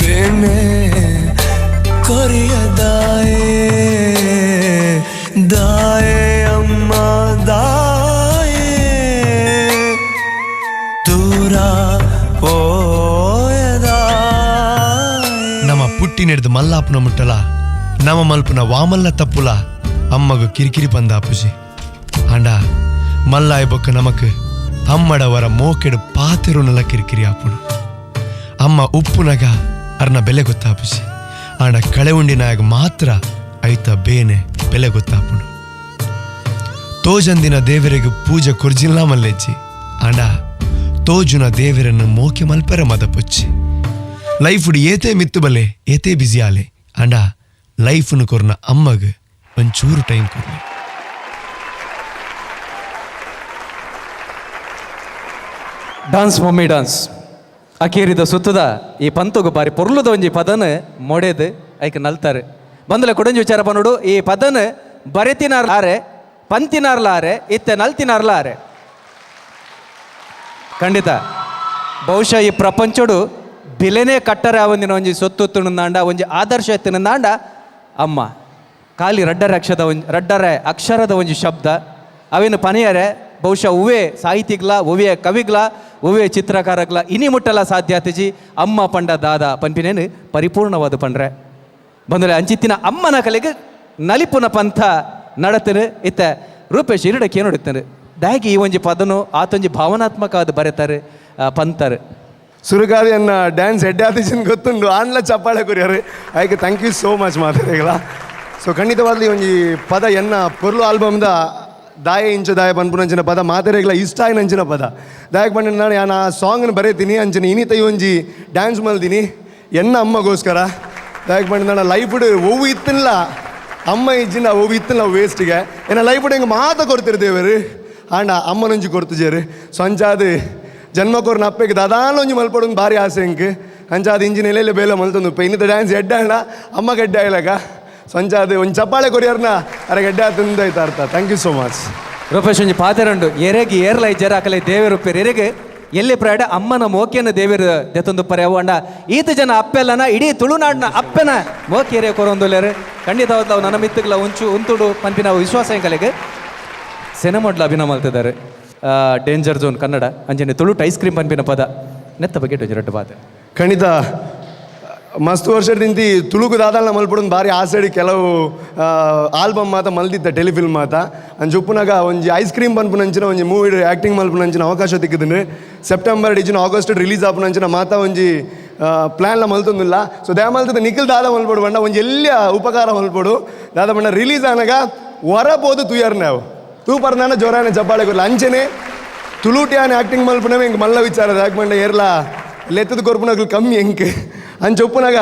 ಬೇನೆ ಕೊರಿಯದಾಯೆ ದಾಯೆ ಅಮ್ಮ ದಾಯೆ ದೂರ ನಮ್ಮ ಪುಟ್ಟಿನೆಡ್ದು ಮಲ್ಲಾಪುನ ಮುಟ್ಟಲ ನಮ್ಮ ಮಲ್ಪುನ ವಾಮಲ್ಲ ತಪ್ಪುಲ ಅಮ್ಮಗು ಕಿರಿಕಿರಿ ಪಂದ ಅಪ್ಪುಜಿ ಆಂಡ ಮಲ್ಲಾಯ ಬೊಕ್ಕ ನಮಕ್ ಅಮ್ಮಡವರ ಮೋಕೆಡು ಪಾತೆರುನಲ ಕಿರಿಕಿರಿ ಆಪುಡು ಅಮ್ಮ ಉಪ್ಪುನಗ ಅರ್ನ ಬೆಲೆ ಗೊತ್ತಾಪುಜಿ ಆಂಡ ಕಳೆ ಉಂಡಿನಾಗ ಮಾತ್ರ ಐತ ಬೇನೆ ಬೆಲೆ ಗೊತ್ತಾಪುಡು ತೋಜಂದಿನ ದೇವರಿಗೆ ಪೂಜೆ ಕೊರ್ಜಿಲ್ಲ ಮಲ್ಲೆಜ್ಜಿ ಆಂಡ ತೋಜುನ ದೇವರನ್ನು ಮೋಕೆ ಮಲ್ಪರ ಮದ ಪೊಚ್ಚಿ ಲೈಫುಡು ಏತೇ ಮಿತ್ತು ಬಲೆ ಏತೇ ಬಿಸಿ ಆಲೆ ಆಂಡ ಲೈಫ್ನು ಕೊರ್ನ ಅಮ್ಮಗ್ ಒಂಚೂರು ಟೈಮ್ ಕೊರ್ಲೆ ಡಾನ್ಸ್ ಮಮ್ಮಿ ಡಾನ್ಸ್ ಅಕೇರಿದ ಸುತ್ತದ ಈ ಪಂತುಗು ಬಾರಿ ಪೊರ್ಲುದ ಒಂಜಿ ಪದನ ಮೊಡೆದು ಐಕ ನಲ್ತಾರೆ ಬಂದಲೆ ಕೊಡಂಜಿ ವಿಚಾರ ಪನ್ನೋಡು ಈ ಪದನ ಬರೆತಿನಾರ್ಲಾರೆ ಪಂತಿನಾರ್ಲಾರೆ ಇತ್ತೆ ನಲ್ತಿನಾರ್ಲಾರೆ ಖಂಡಿತ ಬಹುಶಃ ಈ ಪ್ರಪಂಚಡು ಬೆಲೆನೇ ಕಟ್ಟರೆ ಅವನಿನ ಒಂಜಿ ಸೊತ್ತು ನಂದಾಂಡ ಒಂಜಿ ಆದರ್ಶ ಎತ್ತಿನಂದಾಂಡ ಅಮ್ಮ ಖಾಲಿ ರಡ್ಡರೆ ಅಕ್ಷರದ ಒಂಜಿ ಶಬ್ದ ಅವೇನು ಪನೆಯರೆ ಬಹುಶಃ ಉವೇ ಸಾಹಿತಿಗ್ಲ ಒವ್ವೆ ಕವಿಗ್ಲ ಒವ್ವೆ ಚಿತ್ರಕಾರಗ್ಲ ಇನಿ ಮುಟ್ಟಲ ಸಾಧ್ಯ ಆತಿಜಿ ಅಮ್ಮ ಪಂಡ ದಾದ ಪನ್ಪಿನೇನು ಪರಿಪೂರ್ಣವಾದ ಪಂಡ್ರೆ ಬಂದರೆ ಅಂಚಿತ್ತಿನ ಅಮ್ಮನ ಕಲೆಗೆ ನಲಿಪುನ ಪಂಥ ನಡತರು ಇತ್ತ ರೂಪೇಶ್ ಇರಡಕ್ಕೆ ನೋಡುತ್ತಾರೆ ದಾಗಿ ಈ ಒಂಜಿ ಪದನು ಆತೊಂಜಿ ಭಾವನಾತ್ಮಕ ಅದು ಬರೆತಾರೆ ಪಂತರು ಸುರುಗಾದಿ ಅನ್ನ ಡ್ಯಾನ್ಸ್ ಎಡ್ಡಾದಿಜಿನ ಗೊತ್ತುಂಡು ಆನ್ಲ ಚಪ್ಪಾಳೆ ಕೊರಿಯರು ಅದಕ್ಕೆ ಥ್ಯಾಂಕ್ ಯು ಸೋ ಮಚ್ ಮಾತಾಡಿಗಳ ಸೊ ಖಂಡಿತವಾಗ್ಲಿ ಒಂಜಿ ಪದ ಎನ್ನ ಪೊರ್ಲು ಆಲ್ಬಮ್ದ ದಾಯ ಇಂಚು ದಾಯ ಪನ್ಪುನಂಚಿನ ಪದ ಮಾತಾಡಿಗಳ ಇಷ್ಟ ಆಯ್ನಂಚಿನ ಪದ ದಾಯಕ್ ಬಂದ ನಾನು ಯಾನು ಆ ಸಾಂಗ್ನ ಬರೀತೀನಿ ಅಂಚಿನ ಇನಿತ ಒಂಜಿ ಡ್ಯಾನ್ಸ್ ಮಲ್ತೀನಿ ಎನ್ನ ಅಮ್ಮಗೋಸ್ಕರ ದಾಯಕ್ ಬಂದ ನಾನು ಲೈಫ್ಡ್ ಒವ್ವು ಇತ್ತಿಲ್ಲ ಅಮ್ಮ ಇಜ್ಜಿನ ಒವ್ವು ಇತ್ತಿಲ್ಲ ವೇಸ್ಟಿಗೆ ಏನ ಲೈಫ್ಡ್ ಹೆಂಗೆ ಮಾತ ಕೊಡ್ತಿರ್ತೇವೆ ಆಂಡ ಅಮ್ಮನೊಂಜಿ ಕೊಡ್ತಿಜೇರು ಸೊ ಅಂಚಾದು ಜನ್ಮಕೋರ್ನ ಅಪ್ಪಗೆ ದಾದಾನೊಂಜಿ ಮಲ್ಪಡೊಂದು ಭಾರಿ ಆಸೆ ಎಂಕ್ ಅಂಚಾದ ಇಂಜಿನ ಎಲೆಯಲ್ಲಿ ಬೇಲೆ ಮಲ್ತೊಂದು ಇನ್ನಿತ ಡ್ಯಾನ್ಸ್ ಎಡ್ಡಾಣ ಅಮ್ಮ ಗೆಡ್ಡ ಇಲ್ಲಕ ಸೊ ಅಂಚಾದ ಒಂದು ಚಪ್ಪಾಳೆ ಕೊರಿಯರ್ನ ಅರೆ ಗೆಡ್ಡ ತಿಂದಾಯ್ತು ಅರ್ಥ thank you so much Rupesh ಒಂಜಿ ಪಾತೆರಂಡು ಎರೆಗೆ ಏರ್ಲೈ ಜರ ಅಕಲೆ ದೇವೇರು ಉಪ್ಪೇರು ಎರೆಗೆ ಎಲ್ಲಿ ಪ್ರಾಡ ಅಮ್ಮನ ಮೋಕೆಯನ್ನು ದೇವೇರು ದೆತ್ತೊಂದು ಪರೆ ಅವಂಡ ಈತ ಜನ ಅಪ್ಪೆಲ್ಲನ ಇಡೀ ತುಳುನಾಡಿನ ಅಪ್ಪನ ಮೋಕೆ ಎರೆ ಕೊರೊಂದುಲ್ಲೇರು ಖಂಡಿತವಾದ ನನ್ನ ಮಿತ್ತುಗಳ ಉಂತುಡು ಪಂಪಿನ ವಿಶ್ವಾಸ ಕಲೆಗೆ ಸೆನೆಮೊಡ್ಲ ಅಭಿನಯ ಮಾಡ್ತಿದ್ದಾರೆ ಡೇಂಜರ್ ಝೋನ್ ಕನ್ನಡ ಅಂಜನೆ ತುಳುಟ್ ಐಸ್ ಕ್ರೀಮ್ ಪನ್ಪಿನ ಪದ ನೆತ್ತ ಬಗ್ಗೆ ರಟ್ಟು ಪಾತೆ ಖಂಡಿತ ಮಸ್ತ್ ವರ್ಷದಿಂತಿ ತುಳುಕು ದಾದಾಲ ಮಲ್ಪಡೊಂದು ಭಾರಿ ಆಸೆಡಿ ಕೆಲವು ಆಲ್ಬಮ್ ಮಾತ ಮಲ್ದಿದ್ದ ಟೆಲಿಫಿಲ್ಮ್ ಮಾತ ಅಂಚ ಉಪ್ಪುನಾಗ ಒಂಜಿ ಐಸ್ ಕ್ರೀಮ್ ಪನ್ಪುನಂಚಿನ ಒಂಜಿ ಮೂವಿ ಆ್ಯಕ್ಟಿಂಗ್ ಮಲ್ಪುನಂಚಿನ ಅವಕಾಶ ತಿಕ್ಕಿದ್ದೀನಿ ಸೆಪ್ಟೆಂಬರ್ ಡಿಜಿನ ಆಗಸ್ಟ್ ರಿಲೀಸ್ ಆಪುನಂಚಿನ ಮಾತ ಒಂಜಿ ಪ್ಲ್ಯಾನ್ಲ ಮಲ್ತೊಂದಿಲ್ಲ ಸೊ ದಯ ಮಲ್ತದ ನಿಖಿಲ್ ದಾದ ಮಲ್ಪಡು ಬಣ್ಣ ಒಂಜಿ ಎಲ್ಲಿಯ ಉಪಕಾರ ಮಲ್ಪಡು ದಾದ ಬಣ್ಣ ರಿಲೀಸ್ ಆನಾಗ ಹೊರಬೋದು ತುಯರ್ ನಾವು ತೂಪರ್ನಾನ ಜೋರಾನ ಚಪ್ಪಾಳೆ ಕೊರಲ ಅಂಚನೆ ತುಳುಟಿಯಾನ ಆ್ಯಕ್ಟಿಂಗ್ ಮಲ್ಪುನವೇ ಹಿಂಗೆ ಮಲ್ಲ ವಿಚಾರದ ಯಾಕೆ ಬಂಡ ಏರ್ಲ ಲೆತ್ತದ ಕೊರ್ಪುನಗಳು ಕಮ್ಮಿ ಹೆಂಗೆ ಅಂಚ ಉಪ್ಪುನಾಗ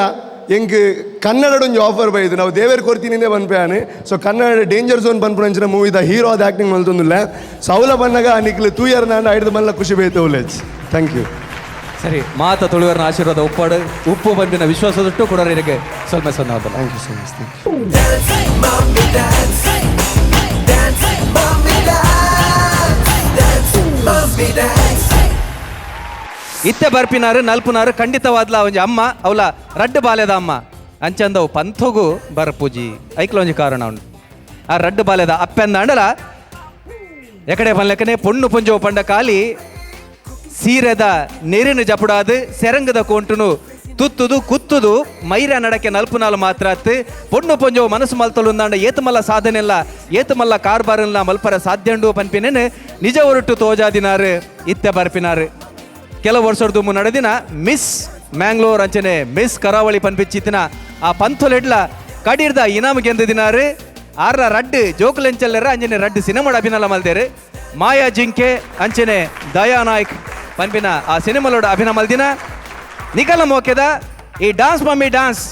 ಹೆಂಗೆ ಕನ್ನಡದೊಂದು ಆಫರ್ ಬೈದು ನಾವು ದೇವೇರು ಕೊಡ್ತೀನಿಂದೇ ಬಂದ್ಪೇನೆ ಸೊ ಕನ್ನಡ ಡೇಂಜರ್ ಝೋನ್ ಬಂದ್ಪುನಂಚಿನ ಮೂವಿದ ಹೀರೋ ಅದು ಆ್ಯಕ್ಟಿಂಗ್ ಮಲ್ತೊಂದಿಲ್ಲ ಸೊ ಅವಲ ಬಂದಾಗ ನಿಕ್ಲು ತೂಯರ್ ನಾನು ಐದು ಮಲ್ಲ ಖುಷಿ ಬೇಯ್ತು ವಿಲೇಜ್ ಥ್ಯಾಂಕ್ ಯು ಸರಿ ಮಾತ ತುಳುವರ್ನ ಆಶೀರ್ವಾದ ಉಪ್ಪಾಡು ಉಪ್ಪು ಬಂದಿನ ವಿಶ್ವಾಸದಟ್ಟು ಕೂಡ ನಿನಗೆ ಸ್ವಲ್ಪ ಸಂದ thank you so much thank you ಇತ್ತೆ ಬರ್ಪಿನಾರು ನಲ್ಪುನಾರು ಖಂಡಿತವಾದ್ಲ ಒಂಜಿ ಅಮ್ಮ ಅವಲ ರಡ್ಡು ಬಾಲ್ಯದ ಅಮ್ಮ ಅಂಚಂದವು ಪಂಥಗೂ ಬರ್ಪೂಜಿ ಐಕ್ಲ ಒಂಜಿ ಕಾರಣ ಉಂಟು ಆ ರಡ್ಡು ಬಾಲ್ಯದ ಅಪ್ಪೆಂದ ಅಂಡಲ ಎಕಡೆ ಪನ್ಲೆಕ್ಕನೆ ಪೊಣ್ಣು ಪುಂಜವು ಪಂಡ ಕಾಲಿ ಸೀರೆದ ನೀರಿನ ಜಪುಡಾದು ಸೆರಂಗದ ಕೋಂಟುನು ತುತ್ತುದು ಕುತ್ತುದು ಮೈರ ನಡಕ್ಕೆ ನಲ್ಪುನಾಲು ಮಾತ್ರ ಅತ್ತು ಪೊಣ್ಣು ಪೊಂಜವು ಮನಸ್ಸು ಮಲ್ತಲು ಅಂದಾಂಡ ಏತುಮಲ್ಲ ಸಾಧನೆಲ್ಲ ಏತುಮಲ್ಲ ಕಾರ್ಬಾರಲ್ಲ ಮಲ್ಪರ ಸಾಧ್ಯಂಡು ಪನ್ಪಿನೇನು ನಿಜ ಹೊರಟು ತೋಜಾದಿನಾರು ಇತ್ತೆ ಬರ್ಪಿನಾರು ಕೆಲವು ವರ್ಷದ ದುಮ್ಮು ನಡೆದಿನ ಮಿಸ್ ಮ್ಯಾಂಗ್ಳೂರ್ ಅಂಚನೆ ಮಿಸ್ ಕರಾವಳಿ ಪನ್ಪಿಚ್ಚಿತ್ತಿನ ಆ ಪಂಥುಲೆಡ್ಲ ಕಡಿರ್ದ ಇನಾಮ್ ಗೆಂದಿನಾರು ಆರ್ರ ರಡ್ಡು ಜೋಕುಲೆಂಚಲ್ಲರ ಅಂಚನೆ ರಡ್ಡು ಸಿನಿಮಾಡ ಅಭಿನಯ ಮಲ್ದೇರು ಮಾಯಾ ಜಿಂಕೆ ಅಂಚನೆ ದಯಾ ನಾಯ್ಕ್ ಪನ್ಪಿನ ಆ ಸಿನಿಮಾಲೋಡ ಅಭಿನಯ ಮಲ್ದಿನ ನಿಖಲ ಮೋಕೆದ ಈ ಡಾನ್ಸ್ ಮಮ್ಮಿ ಡಾನ್ಸ್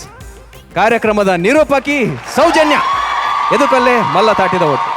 ಕಾರ್ಯಕ್ರಮದ ನಿರೂಪಕಿ ಸೌಜನ್ಯ ಎದುಕಲ್ಲೇ ಮಲ್ಲ ತಾಟಿದ ಒಟ್ಟು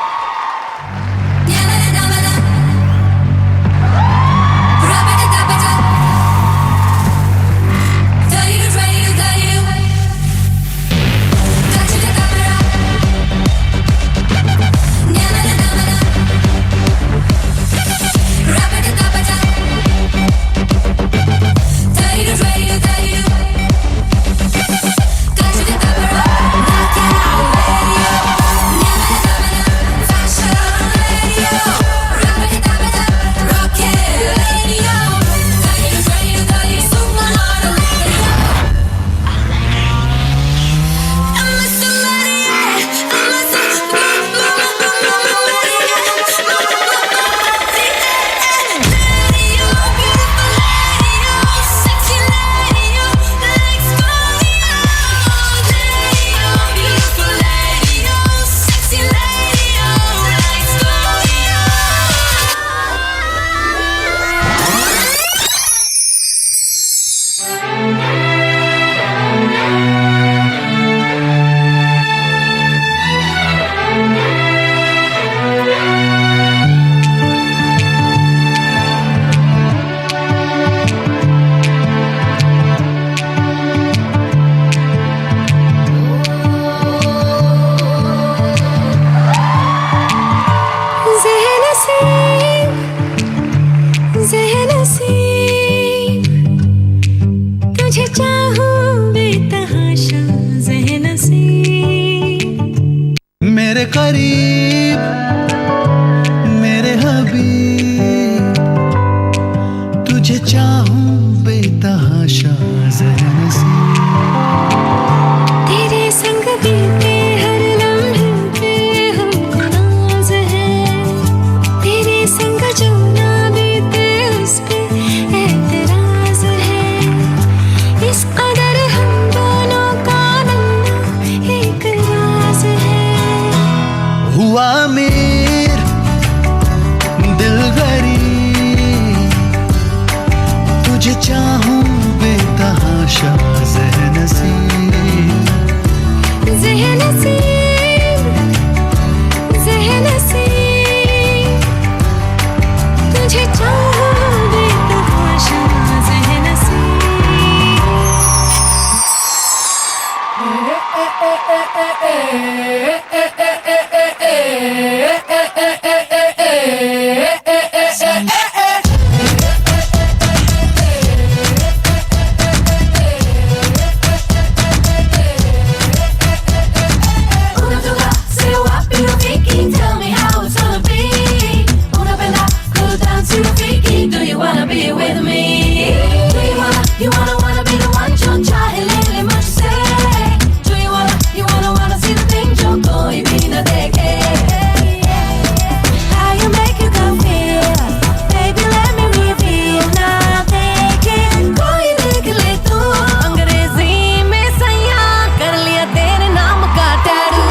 करीब मेरे हबीब तुझे चाहूं बेतहाशा ज़हन से तेरे संग बीते हर लम्हे पे हमको नाज है तेरे संग जो ना बीते उस पे एतराज है इस कदर हम दोनों का मिलना एक राज है हुआ अमीर दिल गरीब तुझे चाहूं बेतहाशा ज़हन से ज़हन से ज़हन से तुझे चाहूं बेतहाशा ज़हन से Una duda, se up in a freaking, tell me how it's gonna be. Una bella, cool down to a freaking, do you wanna be with me? Do you wanna be the one, John Charlie, Lily, much say? Do you wanna see the thing, John, koi bhi na dekhe? How you make you come feel, baby, let me reveal, na dekhe, koi dekh le tu. अंग्रेजी में सैया कर लिया तेरे नाम का tattoo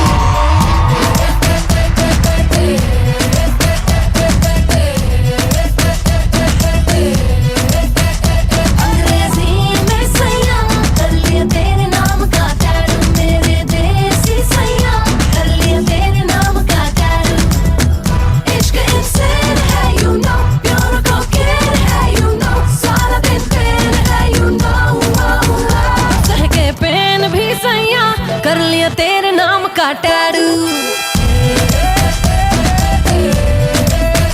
अंग्रेजी में सैया कर लिया तेरे नाम का टैटू मेरे देसी सैया कर लिया तेरे नाम का टैटू इश्क इंसान है you know प्योर कोकेन है you know सारा दिन पेन है you know सह के पेन भी सैया कर लिया तेरे नाम का टैटू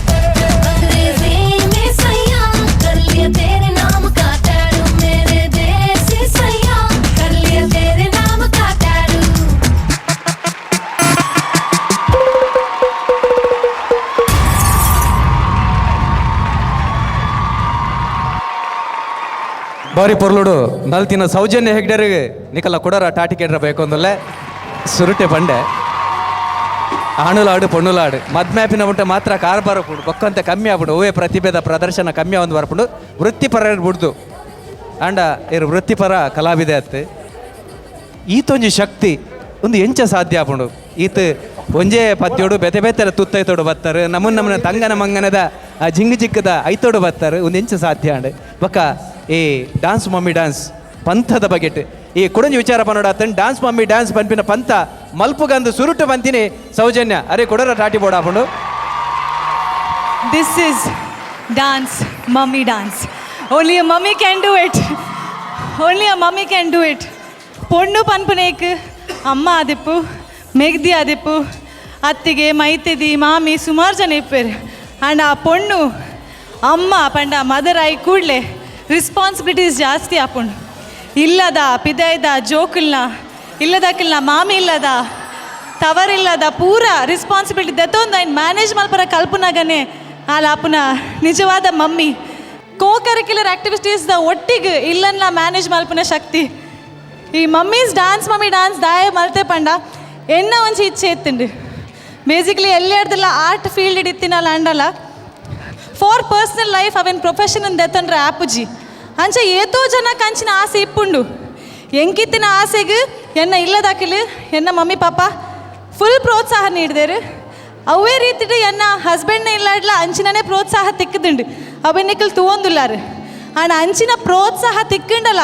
अंग्रेजी में सैया कर लिया तेरे नाम का टैटू मेरे देसी सैया कर लिया तेरे नाम का टैटू ಬಾರಿ ಪೊರ್ಲುಡು ನಲ್ತಿನ ಸೌಜನ್ಯ ಹೆಗ್ಡರಿಗೆ ನಿಕಲ ಕೊಡರ ಟಾಟಿ ಕೆಡ್ರ ಬೇಕು ಅಂದಲ್ಲ ಸುರುಟೆ ಬಂಡೆ ಆಣುಲಾಡು ಪೊಣ್ಣುಲಾಡು ಮದ್ಮ್ಯಾಪಿನ ಬಿಟ್ಟು ಮಾತ್ರ ಕಾರ್ಬಾರ ಬಿಡು ಬಕ್ಕಂತೆ ಕಮ್ಮಿ ಆಗ್ಬಿಡು ಓವೇ ಪ್ರತಿಭೆದ ಪ್ರದರ್ಶನ ಕಮ್ಮಿ ಒಂದು ಬರ್ಬಿಡು ವೃತ್ತಿಪರ ಬಿಡ್ದು ಆಂಡ ಇರು ವೃತ್ತಿಪರ ಕಲಾವಿದೆ ಅತ್ತೆ ಈತೊಂಜಿ ಶಕ್ತಿ ಒಂದು ಎಂಚ ಸಾಧ್ಯ ಆಪುಂಡು ಈತ ಒಂಜೇ ಪದ್ಯೋಡು ಬೆತೆ ಬೆತ್ತರ ತುತ್ತೈತೋಡು ಬತ್ತಾರೆ ನಮ್ಮನ್ನ ತಂಗನ ಮಂಗನದ ಆ ಜಿಂಗ್ ಜಿಕ್ಕದ ಐತೋಡು ಬತ್ತಾರೆ ಒಂದು ಎಂಚ ಸಾಧ್ಯ ಅಂಡ್ ಬಕ್ಕ ಈ ಡಾನ್ಸ್ ಮಮ್ಮಿ ಡಾನ್ಸ್ ಪಂಥದ ಬಗೆಟ್ ಈ ಕುಡಂಜಿ ವಿಚಾರ ಪನ್ನೋಡಾತನ್ ಡಾನ್ಸ್ ಮಮ್ಮಿ ಡಾನ್ಸ್ ಪನ್ಪಿನ ಪಂಥ ಮಲ್ಪುಗಂದು ಸುರುಟು ಬಂತೀನಿ ಸೌಜನ್ಯ ಅರೆ ಕೊಡರ ಟಾಟಿ ಬೋಡ ಹಾಕೊಂಡು This is dance, mummy dance. Only a mummy can do it. Only a mummy can do it. Ponnu panpuneku amma adippu, megdi adippu, attige, maitidi, mami ಸುಮಾರು ಜನ ಇಪ್ಪರು ಆ್ಯಂಡ್ ಆ ಪೊಣ್ಣು ಅಮ್ಮ ಪಂಡ ಮದರ್ ಆಗಿ ಕೂಡಲೇ ರೆಸ್ಪಾನ್ಸಿಬಿಲಿಟೀಸ್ ಜಾಸ್ತಿ ಆಪುಂಡು ಇಲ್ಲದ ಪಿದೈದ ಜೋಕುಲ್ನ ಇಲ್ಲದಕ್ಕಿಲ್ಲ ಮಾಮಿ ಇಲ್ಲದ ತವರಿಲ್ಲದ ಪೂರ ರೆಸ್ಪಾನ್ಸಿಬಿಲಿಟಿ ದತ್ತೊಂದು ಆಯ್ನು ಮ್ಯಾನೇಜ್ ಮಲ್ಪರ ಕಲ್ಪನಾಗನೆ ಅಲ್ಲ ಅಪ್ಪನ ನಿಜವಾದ ಮಮ್ಮಿ ಕೋ ಕರಿಕ್ಯುಲರ್ ಆ್ಯಕ್ಟಿವಿಟೀಸ್ದ ಒಟ್ಟಿಗೆ ಇಲ್ಲನ್ನ ಮ್ಯಾನೇಜ್ ಮಲ್ಪನ ಶಕ್ತಿ ಈ ಮಮ್ಮಿ ಡಾನ್ಸ್ ದಾಯ ಮಲ್ತೆ ಪಂಡ ಎನ್ನ ಒಂಚಿ ಇಚ್ಛೆ ಎತ್ತುಂಡು ಬೇಸಿಕಲಿ ಎಲ್ಲೆಡ್ದಲ್ಲ ಆರ್ಟ್ ಫೀಲ್ಡ್ ಹಿಡಿತೀನಲ್ಲ ಅಂಡಲ್ಲ ಫಾರ್ ಪರ್ಸನಲ್ ಲೈಫ್ ಅವೇನು ಪ್ರೊಫೆಷನ್ ದೆತ್ತಂಡ್ರೆ ಆಪುಜಿ ಅಂಚ ಏತೋ ಜನ ಕಂಚಿನ ಆಸೆ ಇಪ್ಪುಂಡು ಎಂಕಿತ್ತಿನ ಆಸೆಗೆ ಎನ್ನ ಇಲ್ಲದಾಕಿಲು ಎನ್ನ ಮಮ್ಮಿ ಪಾಪ ಫುಲ್ ಪ್ರೋತ್ಸಾಹ ನೀಡಿದೇರು ಅವೇ ರೀತಿ ಎನ್ನ ಹಸ್ಬೆಂಡ್ನ ಇಲ್ಲಾಡ್ಲ ಅಂಚಿನೇ ಪ್ರೋತ್ಸಾಹ ತಿಕ್ಕದುಂಡು ಅವೆನ್ನಿಕಲ್ ತೂವೊಂದುಲ್ಲಾರು ಆ್ಯಂಡ್ ಅಂಚಿನ ಪ್ರೋತ್ಸಾಹ ತಿಕ್ಕಂಡಲ್ಲ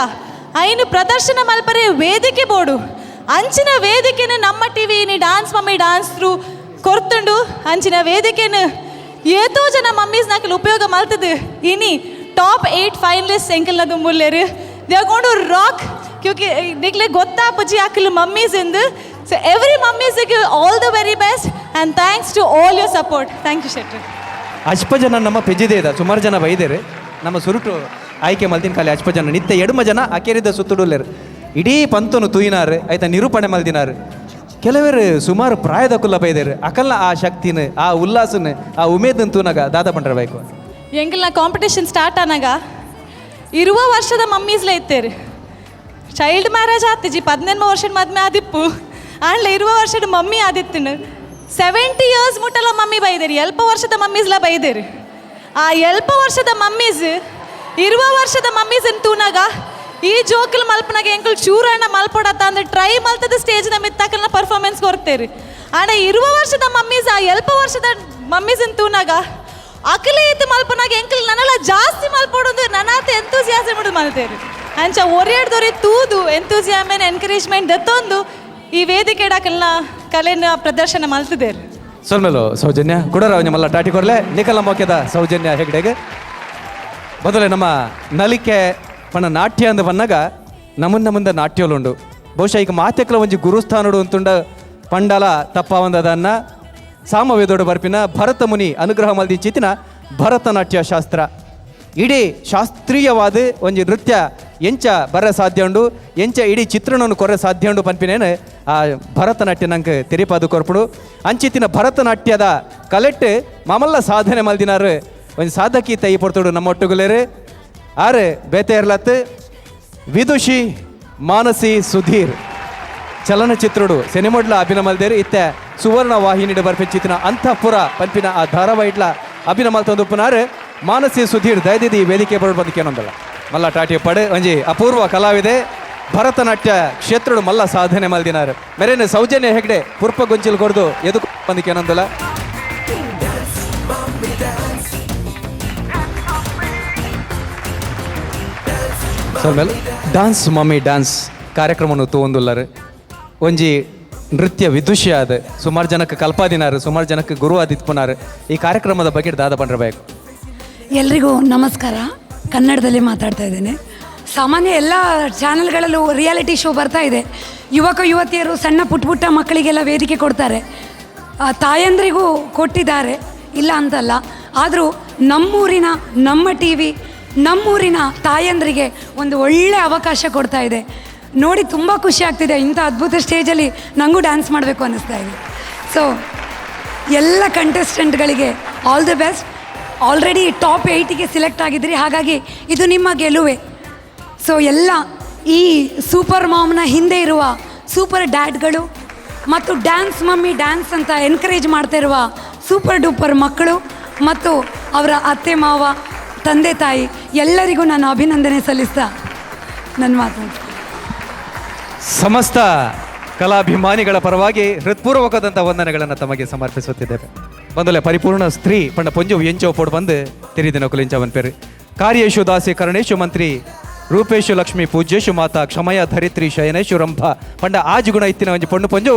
ಐನು ಪ್ರದರ್ಶನ ಮಲ್ಪರೆ ವೇದಿಕೆ ಬೋಡು ಅಂಚಿನ ವೇದಿಕೆನ ನಮ್ಮ ಟಿವಿ ನೀ ಡಾನ್ಸ್ ಮಮ್ಮಿ ಡಾನ್ಸ್ ಥ್ರೂ ಕೊರ್ತುಂಡು ಅಂಚಿನ ವೇದಿಕೆನ ಏತೋ ಜನ ಮಮ್ಮೀಸ್ ನಾಕಲ್ ಉಪಯೋಗ ಮಲ್ತದು ಇನಿ ಟಾಪ್ 8 ಫೈನಲಿಸ್ಟ್ ಎಂಕಲ್ನ ದುಂಬುಲ್ಲೇರು they are gone to rock ಕ್ಯೂಕಿ ನಿಕ್ಲೆ ಗೊತ್ತಾ ಪುಜಿ ಆಕಲ್ ಮಮ್ಮೀಸ್ ಎಂದು ಸೊ ಎವ್ರಿ ಮಮ್ಮೀಸಿಗೆ all the very best and thanks to all your support thank you Shetty ಅಜ್ಪ ಜನ ನಮ್ಮ ಪೆಜ್ಜಿದೆ ಇದೆ ಸುಮಾರು ಜನ ಬೈದೇರು ನಮ್ಮ ಸುರುಟು ಆಯ್ಕೆ ಮಲ್ತಿನ ಕಾಲಿ ಅಜ್ಪ ಜನ ನಿತ್ಯ ಎಡುಮ ಜನ ಅಕೆರಿದ ಸುತ್ತುಡುಲ್ಲೇರು ಇಡೀ ಪಂತನು ತೂಯಿನಾರು ಆಯ್ತಾ ನಿರೂಪಣೆ ಮಲ್ದಿನಾರು ಕೆಲವರು ಸುಮಾರು ಪ್ರಾಯದ ಕುಲ್ಲ ಬೈದೇರು ಅಕಲ್ನ ಆ ಶಕ್ತಿನ ಆ ಉಲ್ಲಾಸನ ಆ ಉಮೇದನ್ ತೂನಾಗ ದಾದ ಪಂಡ್ರಬೇಕು ಎಂಕಲ್ನ ಕಾಂಪಿಟೇಷನ್ ಸ್ಟಾರ್ಟ್ ಆನಾಗ 20 ವರ್ಷದ ಮಮ್ಮೀಸ್ಲೇ ಇತ್ತೇರು ಚೈಲ್ಡ್ ಮ್ಯಾರೇಜ್ ಆತಿಜಿ 17 ವರ್ಷದ ಮದ್ಮೆ ಆದಿಪ್ಪು ಆಂಡ್ಲ 20 ವರ್ಷದ ಮಮ್ಮಿ ಆದಿತ್ತನು 70 ಇಯರ್ಸ್ ಮುಟ್ಟಲ ಮಮ್ಮಿ ಬೈದೇರಿ 20 ವರ್ಷದ ಮಮ್ಮೀಸ್ಲ ಬೈದೇರಿ ಆ 20 ವರ್ಷದ ಮಮ್ಮೀಸ್ 20 ವರ್ಷದ ಮಮ್ಮೀಸ್ ತೂನಾಗ ಈ ಜೋಕಲ್ ಮಲ್ಪನಾಗ ಎಂಕಲ್ ಚೂರಣ್ಣ ಮಲ್ಪೊಡತ್ತ ಅಂದ್ರೆ ಟ್ರೈ ಮಲ್ತದ ಸ್ಟೇಜ್ನ ಮಿತ್ತಾಕಲ್ನ ಪರ್ಫಾರ್ಮೆನ್ಸ್ ಕೊಡ್ತೇರಿ ಆಣ 20 ವರ್ಷದ ಮಮ್ಮೀಸ್ ಆ 20 ವರ್ಷದ ಮಮ್ಮೀಸ್ ತೂನಾಗ ಅಕಲೆ ಇದ್ದು ಮಲ್ಪನಾಗ ಎಂಕಲ್ ನನ್ನೆಲ್ಲ ಜಾಸ್ತಿ ಮಲ್ಪೊಡೋದು ನನ್ನಾತ ಎಂತೂಸಿಯಾಸಮ್ ಹಿಡಿದು ಮಲ್ತೇರಿ ಅಂಚ ಒರೆಯಾಡ್ದವ್ರೆ ತೂದು ಎಂತೂಸಿಯಾಮೇನ್ ಎನ್ಕರೇಜ್ಮೆಂಟ್ ದತ್ತೊಂದು ಈ ವೇದಿಕೆ ಇಡಕಲ್ನ ಕಲೆನ ಪ್ರದರ್ಶನ ಮಲ್ತಿದ್ದೇರಿ ಸೊಲ್ಮೇಲು ಸೌಜನ್ಯ ಕುಡರ ಮಲ್ಲ ಟಾಟಿ ಕೊರ್ಲೆ ನಿಖಲ ಮೋಕ್ಯದ ಸೌಜನ್ಯ ಹೆಗ್ಡೆಗೆ ಮೊದಲೇ ನಮ್ಮ ನಲಿಕೆ ಪಣ ನಾಟ್ಯ ಅಂದ ಬನ್ನಾಗ ನಮ್ಮಂದ ನಾಟ್ಯೋಲುಂಡು ಬಹುಶಃ ಈಗ ಮಾತೆಕ್ಲ ಒಂಜಿ ಗುರುಸ್ಥಾನಡು ಅಂತುಂಡ ಪಂಡಲ ತಪ್ಪ ಒಂದದನ್ನ ಸಾಮವೇದೋಡು ಬರ್ಪಿನ ಭರತ ಮುನಿ ಅನುಗ್ರಹ ಮಲ್ದಿಂಚಿತ್ತಿನ ಭರತನಾಟ್ಯ ಶಾಸ್ತ್ರ ಇಡೀ ಶಾಸ್ತ್ರೀಯವಾದ ಒಂಜಿ ನೃತ್ಯ ಎಂಚ ಬರ ಸಾಧ್ಯ ಉಂಡು ಎಂಚ ಇಡೀ ಚಿತ್ರಣವನ್ನು ಕೊರೆ ಸಾಧ್ಯ ಉಂಡು ಪನ್ಪಿನೇನು ಆ ಭರತನಾಟ್ಯ ನಂಗೆ ತೆರಿಪಾದು ಕೊರ್ಪುಡು ಅಂಚಿತ್ತಿನ ಭರತನಾಟ್ಯದ ಕಲೆಕ್ಟ್ ಮಾಮಲ್ಲ ಸಾಧನೆ ಮಲ್ದಿನಾರು ಒಂದು ಸಾಧಕಿ ತೈ ಪೊರ್ತುಡು ನಮ್ಮ ಒಟ್ಟುಗುಲೇರು ಆರು ಬೇತೆ ಇರ್ಲತ್ತು ವಿದುಷಿ ಮಾನಸಿ ಸುಧೀರ್ ಚಲನಚಿತ್ರುಡು ಸಿನಿಮಾಡ್ಲ ಅಭಿನಯ ಮಲ್ದೇರು ಇತ್ತೆ ಸುವರ್ಣ ವಾಹಿನಿಡು ಬರ್ಪೆಚ್ಚಿತ್ತಿನ ಅಂತಃಪುರ ಪಂಪಿನ ಆ ಧಾರಾವಾಹಿಡ್ಲ ಅಭಿನಯ ಮಲ್ತೊಂದು ಪುನಾರು ಮಾನಸಿ ಸುಧೀರ್ ದಯದಿದ್ದು ಈ ವೇದಿಕೆ ಬರೋದು ಬಂದಕ್ಕೇನೊಂದಲ್ಲ ಮಲ್ಲ ಟಾಟಿ ಪಡೆ ಒಂಜಿ ಅಪೂರ್ವ ಕಲಾವಿದೆ ಭರತನಾಟ್ಯ ಕ್ಷೇತ್ರಡು ಮಲ್ಲ ಸಾಧನೆ ಮಲ್ದಿನಾರು ಮೇರೇನು ಸೌಜನ್ಯ ಹೆಗ್ಡೆ ಪುರ್ಪ ಗೊಂಚಿಲ್ ಕೊಡ್ದು ಎದು ಬಂದಕ್ಕೇನೊಂದಲ್ಲ ಮೇಲೆ ಡಾನ್ಸ್ ಮಮ್ಮಿ ಡಾನ್ಸ್ ಕಾರ್ಯಕ್ರಮವನ್ನು ತಗೊಂದುಲ್ಲರು ಒಂಜಿ ನೃತ್ಯ ವಿದುಷಿ ಆದ ಸುಮಾರು ಜನಕ್ಕೆ ಕಲ್ಪಾದಿನಾರು ಸುಮಾರು ಜನಕ್ಕೆ ಗುರು ಆದಿತ್ಪುನಾರು ಈ ಕಾರ್ಯಕ್ರಮದ ಬಗ್ಗೆ ದಾದ ಪಂಡ್ರಬೇಕು ಎಲ್ರಿಗೂ ನಮಸ್ಕಾರ. ಕನ್ನಡದಲ್ಲಿ ಮಾತಾಡ್ತಾ ಇದ್ದೇನೆ. ಸಾಮಾನ್ಯ ಎಲ್ಲ ಚಾನೆಲ್ಗಳಲ್ಲೂ ರಿಯಾಲಿಟಿ ಶೋ ಬರ್ತಾ ಇದೆ. ಯುವಕ ಯುವತಿಯರು ಸಣ್ಣ ಪುಟ್ಟ ಮಕ್ಕಳಿಗೆಲ್ಲ ವೇದಿಕೆ ಕೊಡ್ತಾರೆ. ತಾಯಂದ್ರಿಗೂ ಕೊಟ್ಟಿದ್ದಾರೆ, ಇಲ್ಲ ಅಂತಲ್ಲ. ಆದರೂ ನಮ್ಮೂರಿನ ನಮ್ಮ ಟಿ ವಿ ನಮ್ಮೂರಿನ ತಾಯಂದ್ರಿಗೆ ಒಂದು ಒಳ್ಳೆ ಅವಕಾಶ ಕೊಡ್ತಾ ಇದೆ. ನೋಡಿ ತುಂಬ ಖುಷಿ ಆಗ್ತಿದೆ. ಇಂಥ ಅದ್ಭುತ ಸ್ಟೇಜಲ್ಲಿ ನನಗೂ ಡ್ಯಾನ್ಸ್ ಮಾಡಬೇಕು ಅನ್ನಿಸ್ತಾ ಇದೆ. ಸೊ ಎಲ್ಲ ಕಂಟೆಸ್ಟೆಂಟ್ಗಳಿಗೆ all the best. Already top 8ಗೆ ಸಿಲೆಕ್ಟ್ ಆಗಿದ್ರಿ, ಹಾಗಾಗಿ ಇದು ನಿಮ್ಮ ಗೆಲುವೆ. ಸೊ ಎಲ್ಲ ಈ ಸೂಪರ್ ಮಾಮ್ನ ಹಿಂದೆ ಇರುವ ಸೂಪರ್ ಡ್ಯಾಡ್ಗಳು ಮತ್ತು ಡ್ಯಾನ್ಸ್ ಮಮ್ಮಿ ಡ್ಯಾನ್ಸ್ ಅಂತ ಎನ್ಕರೇಜ್ ಮಾಡ್ತಾ ಇರುವ ಸೂಪರ್ ಡೂಪರ್ ಮಕ್ಕಳು ಮತ್ತು ಅವರ ಅತ್ತೆ ಮಾವ ತಂದೆ ತಾಯಿ ಎಲ್ಲರಿಗೂ ನಾನು ಅಭಿನಂದನೆ ಸಲ್ಲಿಸ್ತಾ ನನ್ನ ಮಾತು ಸಮಸ್ತ ಕಲಾಭಿಮಾನಿಗಳ ಪರವಾಗಿ ಹೃತ್ಪೂರ್ವಕದಂಥ ವಂದನೆಗಳನ್ನು ತಮಗೆ ಸಮರ್ಪಿಸುತ್ತಿದ್ದೇವೆ. ಬಂದಲೆ ಪರಿಪೂರ್ಣ ಸ್ತ್ರೀ ಪಂಡ ಪೊಂಜು ಎಂಚೋ ಪೋಡು ಬಂದು ತಿರಿದಿನ ಕುಲಿಂಚವನ್ ಪೇರು ಕಾರ್ಯೇಶು ದಾಸಿ ಕರಣೇಶು ಮಂತ್ರಿ ರೂಪೇಶು ಲಕ್ಷ್ಮಿ ಪೂಜ್ಯೇಶು ಮಾತಾ ಕ್ಷಮಯ ಧರಿತ್ರಿ ಶಯನೇಶು ರಂಭ ಪಂಡ ಆಜುಗುಣ ಇತ್ತಿನ ಒಂಜಿ ಪೊಣ್ಣು ಪೊಂಜು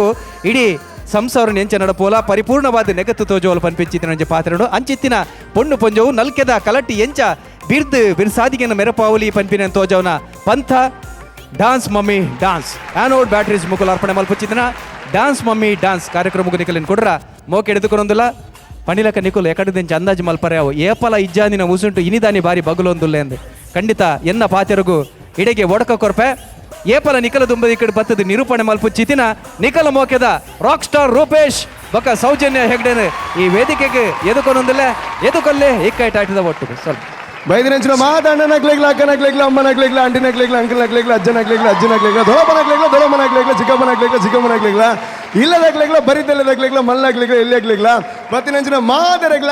ಇಡೀ ಸಂಸಾರ ಎಂಚ ನಡಪೋಲ ಪರಿಪೂರ್ಣವಾದ ನೆಗತ್ತು ತೋಜೋಲು ಪನ್ಪಿಚ್ಚಿತ್ತಿನ ಒಂಜಿ ಪಾತ್ರೆಡು ಅಂಚಿತ್ತಿನ ಪೊಣ್ಣು ಪೊಂಜವು ನಲ್ಕೆದ ಕಲಟ್ಟಿ ಎಂಚ ಬಿರ್ಸಾದಿಗೆನ ಮೆರಪಾವಲಿ ಪನ್ಪಿನ ತೋಜವನ ಪಂಥ dance mummy dance Anode batteries ಮುಗುಲ್ ಅರ್ಪಣೆ ಮಲ್ಪಚ್ಚಿತ್ತಿನ ಡ್ಯಾನ್ಸ್ ಮಮ್ಮಿ ಡ್ಯಾನ್ಸ್ ಕಾರ್ಯಕ್ರಮಕ್ಕೆ ನಿಕಲಿನ ಕೊಡ್ರ ಮೋಕೆ ಎಡೆದುಕೊರೊಂದಿಲ್ಲ ಪಣಿಲಕ ನಿಕುಲು ಎಕಡದಿಂಚ ಅಂದಾಜು ಮಲ್ಪರೆ ಅವು ಏಪಲ ಇಜ್ಜಾನಿನ ಉಸುಂಟು ಇನಿದಾನಿ ಬಾರಿ ಬಗುಲೊಂದುಲ್ಲೆ ಎಂದು ಖಂಡಿತ ಎನ್ನ ಪಾತೆರಗು ಇಡೆಗೆ ಒಡಕ ಕೊರ್ಪೆ ಏಪಲ ನಿಕಲ ದುಂಬದಿ ಕಡೆ ಬತ್ತದ ನಿರೂಪಣೆ ಮಲ್ಪುಚ್ಚಿತಿನ ನಿಕಲ ಮೋಕೆದ ರಾಕ್ ಸ್ಟಾರ್ ರೂಪೇಶ್ ಬೊಕ್ಕ ಸೌಜನ್ಯ ಹೆಗ್ಡೆನ್ ಈ ವೇದಿಕೆಗೆ ಎದುಕೊನೊಂದಿಲ್ಲ ಎದುಕೊಲ್ಲೆ ಇಕ್ಕೈಟಾಟದ ಒಟ್ಟು ಸ್ವಲ್ಪ ಬೈದಿನ ಮಾತ ಅಣ್ಣನಕ್ಲೆಗ್ಲ ಅಕ್ಕನಕ್ಲೆಗ್ಲ ಅಮ್ಮನಕ್ಲೆಗ್ಲ ಅಂಟಿನಕ್ಲೆಗ್ಲ ಅಂಕಲ್ನಕ್ಲೆಗ್ಲ ಅಜ್ಜನಕ್ಲೆಗ್ಲ ಅಜ್ಜನಕ್ಲೆಗ್ಲ ದೊಡಪನಕ್ಲೆಗ್ಲ ದೊಡಮನಕ್ಲೆಗ್ಲ ಚಿಕ್ಕಮ್ಮನಕ್ಲೆಗ್ಲ ಚಿಕ್ಕಮ್ಮನಕ್ಲೆಗ್ಲ ಇಲ್ಲದಕ್ಲೆಗ್ಲ ಬರಿದಲ್ಲದಕ್ಲೆಗ್ಲ ಮಲ್ಲಕ್ಲೆಗ್ಲ ಎಲ್ಲಿಯಕ್ಲೆಗ್ಲ ಮತ್ತಿನ ಮಾದರೆಗ್ಲ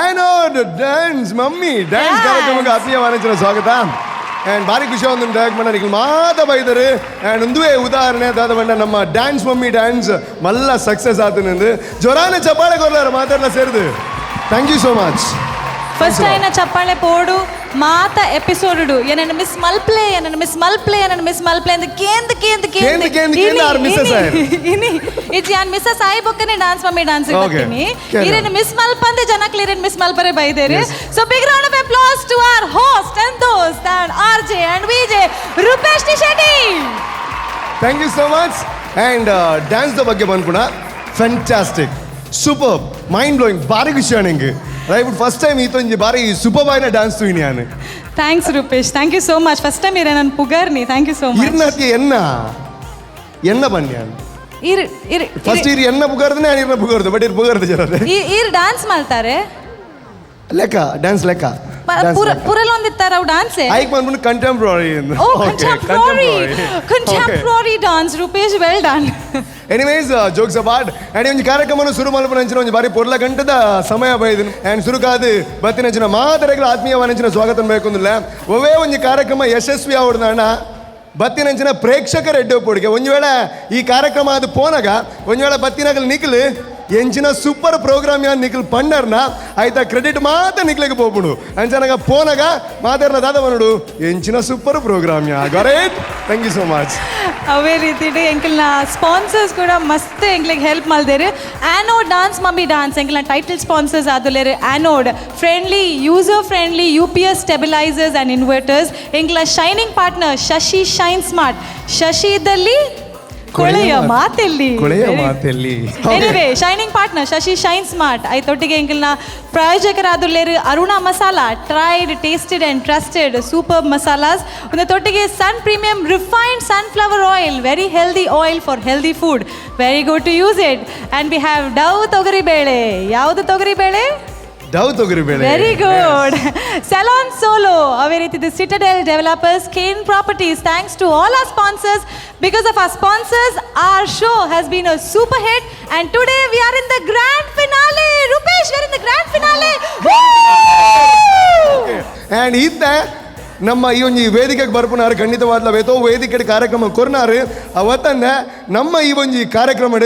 ಆ್ಯನೋಡ್ ಡ್ಯಾನ್ಸ್ ಮಮ್ಮಿ ಡ್ಯಾನ್ಸ್ ಕಾರ್ಯಕ್ರಮಕ್ಕೆ ಆತ್ಮೀಯವಾದ ಸ್ವಾಗತ. ಆ್ಯಂಡ್ ಭಾರಿ ಖುಷಿ ಒಂದು ಟ್ಯಾಗ್ ಮಾಡ ನಿಖಿಲ್ ಮಾತ ಬೈದರು ಆ್ಯಂಡ್ ಒಂದುವೇ ಉದಾಹರಣೆ ಅದಾದ ಬಂಡ ನಮ್ಮ ಡ್ಯಾನ್ಸ್ ಮಮ್ಮಿ ಡ್ಯಾನ್ಸ್ ಮಲ್ಲ ಸಕ್ಸಸ್ ಆತನಂದು ಜೊರಾನ ಚಪ್ಪಾಳೆ ಕೊರ್ಲಾರ ಮಾತಾಡಲ ಸೇರಿದು. Thank you so much. First ಆಯ್ನ ಚಪ್ಪಾಳೆ ಪೋಡು ಮಾತ ಎಪಿಸೋಡ್ ಏನನ್ನ ಮಿಸ್ ಮಲ್ಪ್ಲೆ ಏನನ್ನ ಮಿಸ್ ಮಲ್ಪ್ಲೆ ಏನನ್ನ ಮಿಸ್ ಮಲ್ಪ್ಲೆ ಅಂತ ಕೇಂದ್ ಇನಿ ಇಚ್ ಯಾನ್ ಮಿಸ್ ಸಾಯಿ ಬೊಕ್ಕನೆ ಡಾನ್ಸ್ ಮಮ್ಮಿ ಡಾನ್ಸ್ ಬರ್ತೀನಿ ಇರೇನ ಮಿಸ್ ಮಲ್ಪ ಅಂದೆ ಜನಕ್ಕೆ ಇರೇನ ಮಿಸ್ ಮಲ್ಪರೆ ಬೈದೇರಿ. So big round of applause to our host and ದೋಸ್ತ್ and RJ and VJ Rupesh Shetty. Thank you so much. And dance ಬಗ್ಗೆ ಬಂದ್ಕೂಡ ಫ್ಯಾಂಟಾಸ್ಟಿಕ್ ಸೂಪರ್ ಮೈಂಡ್ ಬ್ಲೋಯಿಂಗ್ ಭಾರಿ ಖುಷಿ ನನಗೆ. ರೈಟ್ ಫಸ್ಟ್ ಟೈಮ್ ಈತೊಂಜಿ ಬಾರಿ ಸೂಪರ್ ಬಾಯ್ನ ಡ್ಯಾನ್ಸ್ ತೂಯಿನಿ ನಾನು. Thanks Rupesh, thank you so much. First time ಇರ ನಾನು ಪುಗರ್ನಿ, ಥ್ಯಾಂಕ್ ಯು ಸೋ ಮಚ್. ಇರ್ನಕ್ಕೆ ಎನ್ನ ಬನ್ನಿ ಇರ್ ಇರ್ ಫಸ್ಟ್ ಇರ್ ಎನ್ನ ಪುಗಾರ್ದು ನಾನು ಇರ್ನ ಪುಗಾರ್ದು ಬಟ್ ಇರ್ ಪುಗಾರ್ದು ಜರ ಇರ್ ಡ್ಯಾನ್ಸ್ ಮಾಡ್ತಾರೆ ಲೆಕ್ಕ ಡ್ಯಾನ್ಸ್ ಲೆಕ್ಕ ಪುರಲ್ ಒಂದಿತ್ತಾರ ಅವು ಡ್ಯಾನ್ಸ್ ಐಕ್ ಬಂದ್ಬಿಟ್ಟು ಕಂಟೆಂಪ್ರರಿ ಓ contemporary dance Rupesh well done anyways jokes apart and ಒಂದು ಕಾರ್ಯಕ್ರಮವನ್ನು ಶುರು ಮಲ್ಪನಂಚಿನ ಒಂದು ಬಾರಿ ಪೊರ್ಲ ಗಂಟದ ಸಮಯ ಬೈದಿನ ಆ್ಯಂಡ್ ಸುರುಕಾದು ಬತ್ತಿನಂಚಿನ ಮಾತರೆಗಳ ಆತ್ಮೀಯವಾನಂಚಿನ ಸ್ವಾಗತ ಬೇಕಂದಿಲ್ಲ ಒವೇ ಒಂದು ಕಾರ್ಯಕ್ರಮ ಯಶಸ್ವಿ ಆವಡ್ದಾಣ ಬತ್ತಿನಂಚಿನ ಪ್ರೇಕ್ಷಕರ ಎಡ್ಡೊಪ್ಪುಡಿಗೆ ಒಂದು ವೇಳೆ ಈ ಕಾರ್ಯಕ್ರಮ ಅದು ಪೋನಾಗ ಒಂದು ವೇಳೆ ಬತ್ತಿನಾಗಲ್ ನಿಖಿಲ್ ಎಂಚಿನ ಸೂಪರ್ ಪ್ರೋಗ್ರಾಮ್ ಯಾನ್ ನಿಖಿಲ್ ಪಂಡರ್ನ ಆಯ್ತಾ ಕ್ರೆಡಿಟ್ ಮಾತ್ರ ನಿಖಿಲಿಗೆ ಹೋಗ್ಬಿಡು ಅಂಚನಾಗ ಪೋನಾಗ ಮಾತಾಡ್ನ ದಾದ ಬಂದು ಎಂಚಿನ super programme yeah great thank you so much ಅವೇ ರೀತಿ ಎಂಕಲ್ನ ಸ್ಪಾನ್ಸರ್ಸ್ ಕೂಡ ಮಸ್ತ್ ಎಂಕ್ಲಿಗೆ ಹೆಲ್ಪ್ ಮಾಡ್ದೇರಿ ಆ್ಯನೋಡ್ ಡಾನ್ಸ್ ಮಮ್ಮಿ ಡಾನ್ಸ್ ಎಂಕಲ್ನ ಟೈಟಲ್ ಸ್ಪಾನ್ಸರ್ಸ್ ಆದಲೇರಿ Anode friendly user friendly UPS stabilisers and inverters ಎಂಕ್ಲ shining partner Shashi shine smart Shashi ಇದ್ದಲ್ಲಿ ಕೊಳೆಯ ಮಾತೆಲ್ಲಿ anyway shining partner Shashi shine smart ಐತೊಟ್ಟಿಗೆ ಎಂಕಲ್ನ ಪ್ರಾಯೋಜಕರಾದುಲ್ಲೇರು Aruna masala tried tasted and trusted super masalas ಒಂದು ತೊಟ್ಟಿಗೆ Sun premium refined sunflower oil very healthy oil for healthy food very good to use it and we have Dove ತೊಗರಿಬೇಳೆ ಯಾವುದು ತೊಗರಿಬೇಳೆ ಡವ್ ತೊಗರಿಬೇಳೆ very good salon Solo ಅವೇ ರೀತಿ ಸಿಟಡೆಲ್ ಡೆವಲಪರ್ಸ್ ಕೇನ್ properties thanks to all our sponsors because of our sponsors our show has been a super hit and today we are in the grand finale Rupesh we are in the grand finale and ಇತ್ತ ನಮ್ಮ ಈ ಒಂದು ವೇದಿಕೆಗೆ ಬರ್ಪುನಾರು ಖಂಡಿತವಾದ್ಲವೇತೋ ವೇದಿಕೆ ಕಾರ್ಯಕ್ರಮ ಕೊರ್ನಾರು ಅವತ್ತನ್ನ ನಮ್ಮ ಈ ಒಂದು ಕಾರ್ಯಕ್ರಮ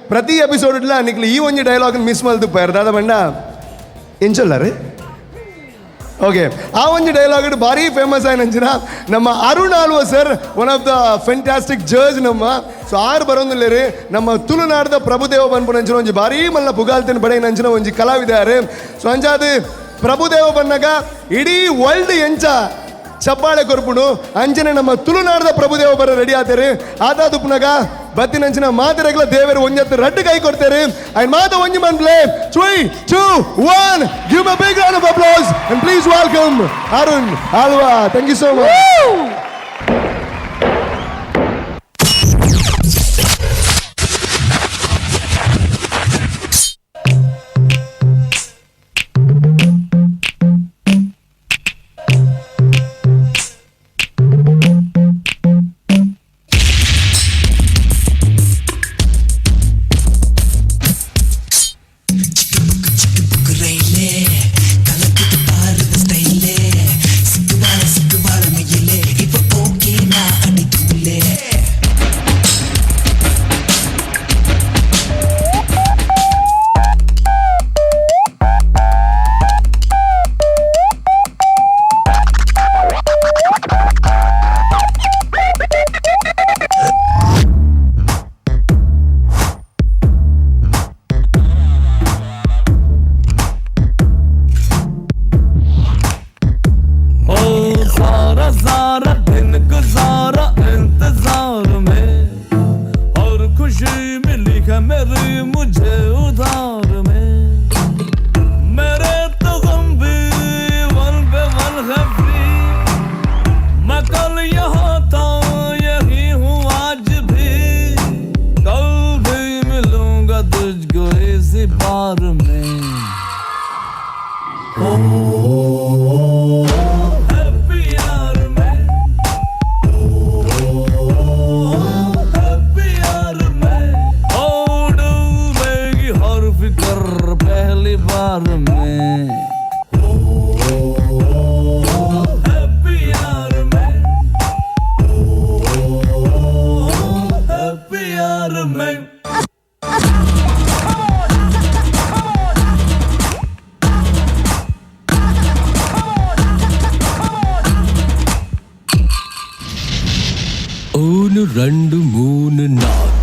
ಪ್ರತಿ ಎಪಿಸೋಡ್ ನಿಕ್ಲಿ ಈ ಒಂದು ಡೈಲಾಗ್ ಮಿಸ್ ಮಲ್ತು ದಾದ ಬಂಡ ಎಂಚಲ್ಲಾರೆ ಓಕೆ ಆ ಒಂದು ಡೈಲಾಗ್ ಭಾರಿ ಫೇಮಸ್ ಆಯ್ನಂಚಿನ ನಮ್ಮ Arun Alva sir one of the fantastic judge ನಮ್ಮ ಸೊ ಆರು ಬರೋದಿಲ್ಲ ರೀ ನಮ್ಮ ತುಳುನಾಡದ ಪ್ರಭುದೇವ ಬಂದ್ಬಿಟ್ಟು ಒಂಜಿ ಭಾರಿ ಮಲ್ಲ ಪುಗಾಲ್ತಿನ ಬಡೆ ನಂಚಿನ ಒಂಜಿ ಕಲಾವಿದಾರೆ ಸೊ ಅಂಚಾದ ಪ್ರಭುದೇವ ಬಂದಾಗ ಇಡೀ ವರ್ಲ್ಡ್ ಎಂಚ ಚಪ್ಪಾಳೆ ಕೊರ್ಪುಡು ಅಂಚನೆ ನಮ್ಮ ತುಳುನಾಡದ ಪ್ರಭುದೇವ ಬರ ರೆಡಿ ಆತಾರೆ ಆದಾದುಪ್ನಾಗ ಬತ್ತಿನಂಚಿನ ಮಾತಿರಗಳ ದೇವರು ಒಂಜತ್ತು ರಡ್ಡು ಕೈ ಕೊಡ್ತಾರೆ ಅಂಡ್ ಮಾತ ಒಂಜಿ ಮನ್ಪ್ಲೆ 3 2 1 give a big round of applause and please welcome Arun Alva thank you so much రెండు మూడు నాలుగు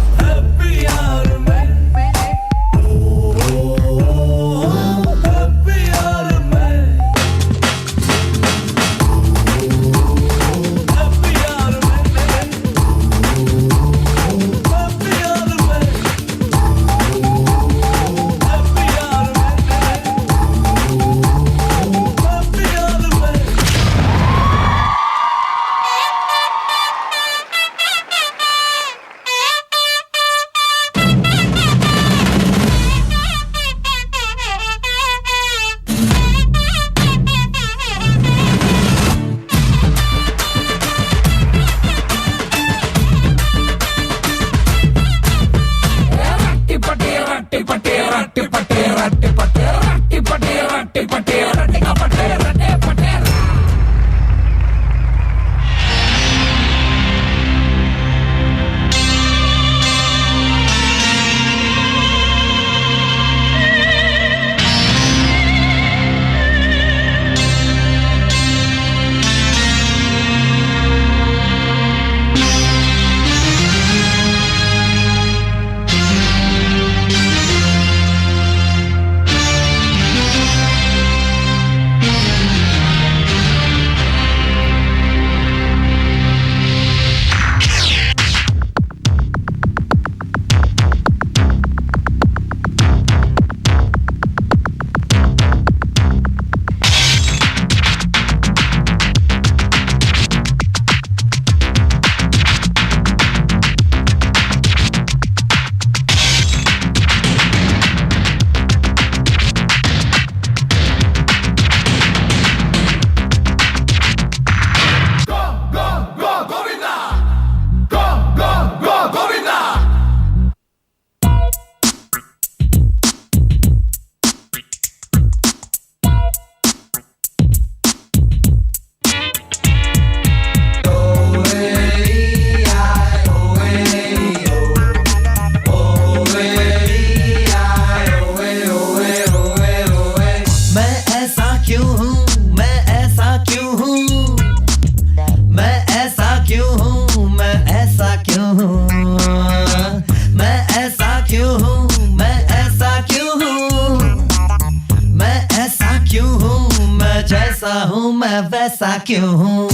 ऐसा क्यों हूँ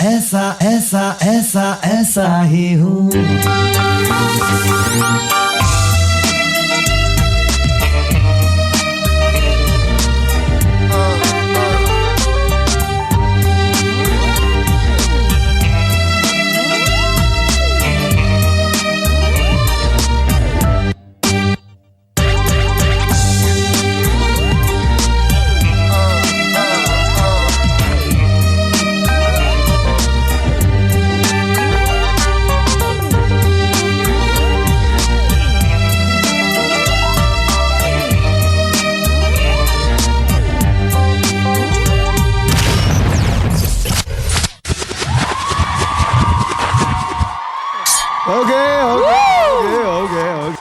ऐसा ऐसा ऐसा ऐसा ही हूँ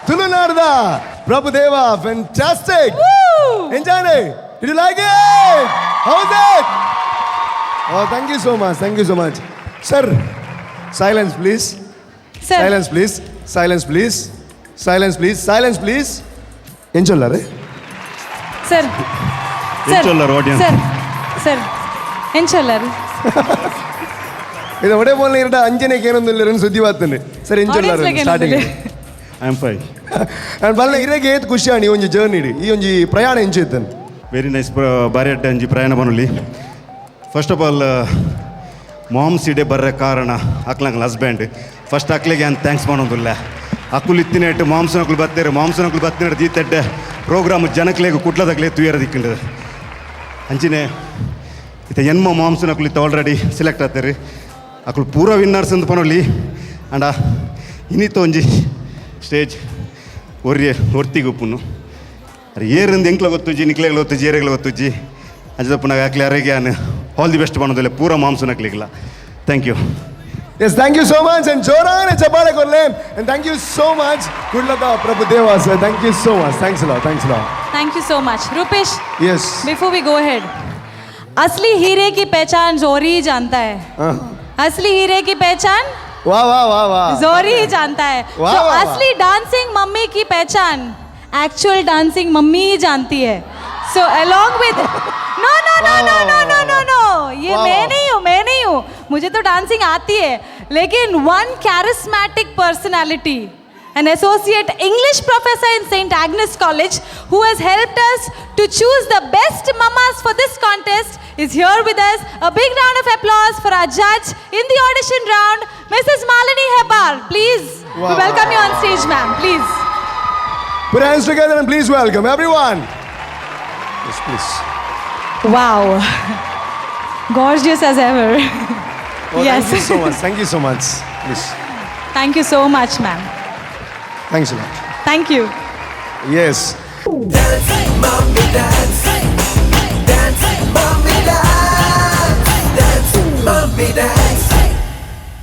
ತುಳುನಾಡದ Prabhudeva fantastic enjoy did you like it how's it oh thank you so much sir silence please silence please silence please silence please silence please ఏం చల్లారే సార్ ఏం చల్లారు ఆడియన్స్ సార్ ఏం చల్లారు ಇದು ಒಡೆ ಬೋಲ್ನ ಇರಡ ಅಂಜನೆಗೆ ಏನೊಂದಿಲ್ಲ ಸುದ್ದಿ ಬಾತನೆ ಸರ್ ಏನ್ ಚಲ್ಲಾರು starting I am fine and ಬಲ್ಲ ಇರೆಗೆ ಏತ್ ಖುಷಿ ಆಣಿ ಒಂಜಿ ಜರ್ನಿ ಈ ಒಂಜಿ ಪ್ರಯಾಣ ಎಂಚೈತನ್ ವೆರಿ ನೈಸ್ ಬಾರಿ ಅಡ್ಡ ಒಂಜಿ ಪ್ರಯಾಣ ಬನ್ನುಲಿ ಫಸ್ಟ್ ಆಫ್ ಆಲ್ ಮಾಮ್ಸ್ ಇಡೆ ಬರ್ರೆ ಕಾರಣ ಅಕ್ಲಂಗ್ಲ ಹಸ್ಬೆಂಡ್ ಫಸ್ಟ್ ಅಕ್ಲಿಗೆ ಅಂತ ಥ್ಯಾಂಕ್ಸ್ ಮಾಡೋದಿಲ್ಲ ಅಕ್ಕುಲು ಇತ್ತಿನೇಟ್ ಮಾಂಸನಕ್ಕಲು ಬತ್ತೇರು ಮಾಂಸನಕ್ಕಲು ಬತ್ತಿನ ದೀತಡ್ಡೆ ಪ್ರೋಗ್ರಾಮ್ ಜನಕ್ಲೆಗೆ ಕುಟ್ಲದಾಗಲೇ ತುಯ್ಯರ ದಿಕ್ಕಿಂಡು ಅಂಚಿನೆ ಇತ್ತ ಎನ್ಮ ಮಾಂಸನಕ್ಕಲು ಇತ್ತ ಆಲ್ರೆಡಿ ಸೆಲೆಕ್ಟ್ ಆಗ್ತಾರೆ ಅಕ್ಕಳು ಪೂರ ವಿನ್ನರ್ಸ್ ಅಂತ ಪನೊಲಿ ಅಂಡ ಇನ್ನಿತ್ತ ಒಂಜಿ ಸ್ಟೇಜ್ ಒರ್ತಿಗುಪ್ಪುನು ಅದು ಏರಿಂದ ಎಂಕ್ಲ ಗೊತ್ತುಜ್ಜಿ ನಿಕ್ಲೆಗಳು ಗೊತ್ತುಜ್ಜಿ ಏರೆಗಳು ಗೊತ್ತುಜ್ಜಿ ಅಂಜದಪ್ಪನ ಹಾಕ್ಲಿ ಅರೆಗೆ ಆಲ್ ದಿ ಬೆಸ್ಟ್ ಮಾಡೋದಿಲ್ಲ ಪೂರ ಮಾಂಸನಕ್ಲಿಗಿಲ್ಲ thank you Yes, thank you so much and Jorane Chapale Korle and thank you so much. Good luck Prabhudeva sir. Thank you so much. Thanks a lot. Thank you so much. Rupesh. Yes. Before we go ahead, असली हीरे की पहचान जोरी ही जानता है. असली हीरे की पहचान वाह वाह वाह वाह जोरी ही जानता है. वाह, तो वाह, असली डांसिंग मम्मी की पहचान एक्चुअल डांसिंग मम्मी ही जानती है. So along with no ये मैं नहीं हूँ मुझे तो डांसिंग आती है लेकिन one charismatic personality an associate English professor in St. Agnes College who has helped us to choose the best mamas for this contest is here with us. A big round of applause for our judge in the audition round, Mrs. Malini Hebar. Please, we welcome you on stage, ma'am. Please. Put your hands together and please welcome everyone. Yes, please. Wow. Gorgeous as ever. Oh, yes. Thank you so much. Thank you so much. Please. Thank you so much, ma'am. Thanks a lot. Thank you. Yes. Dance, mommy, dance.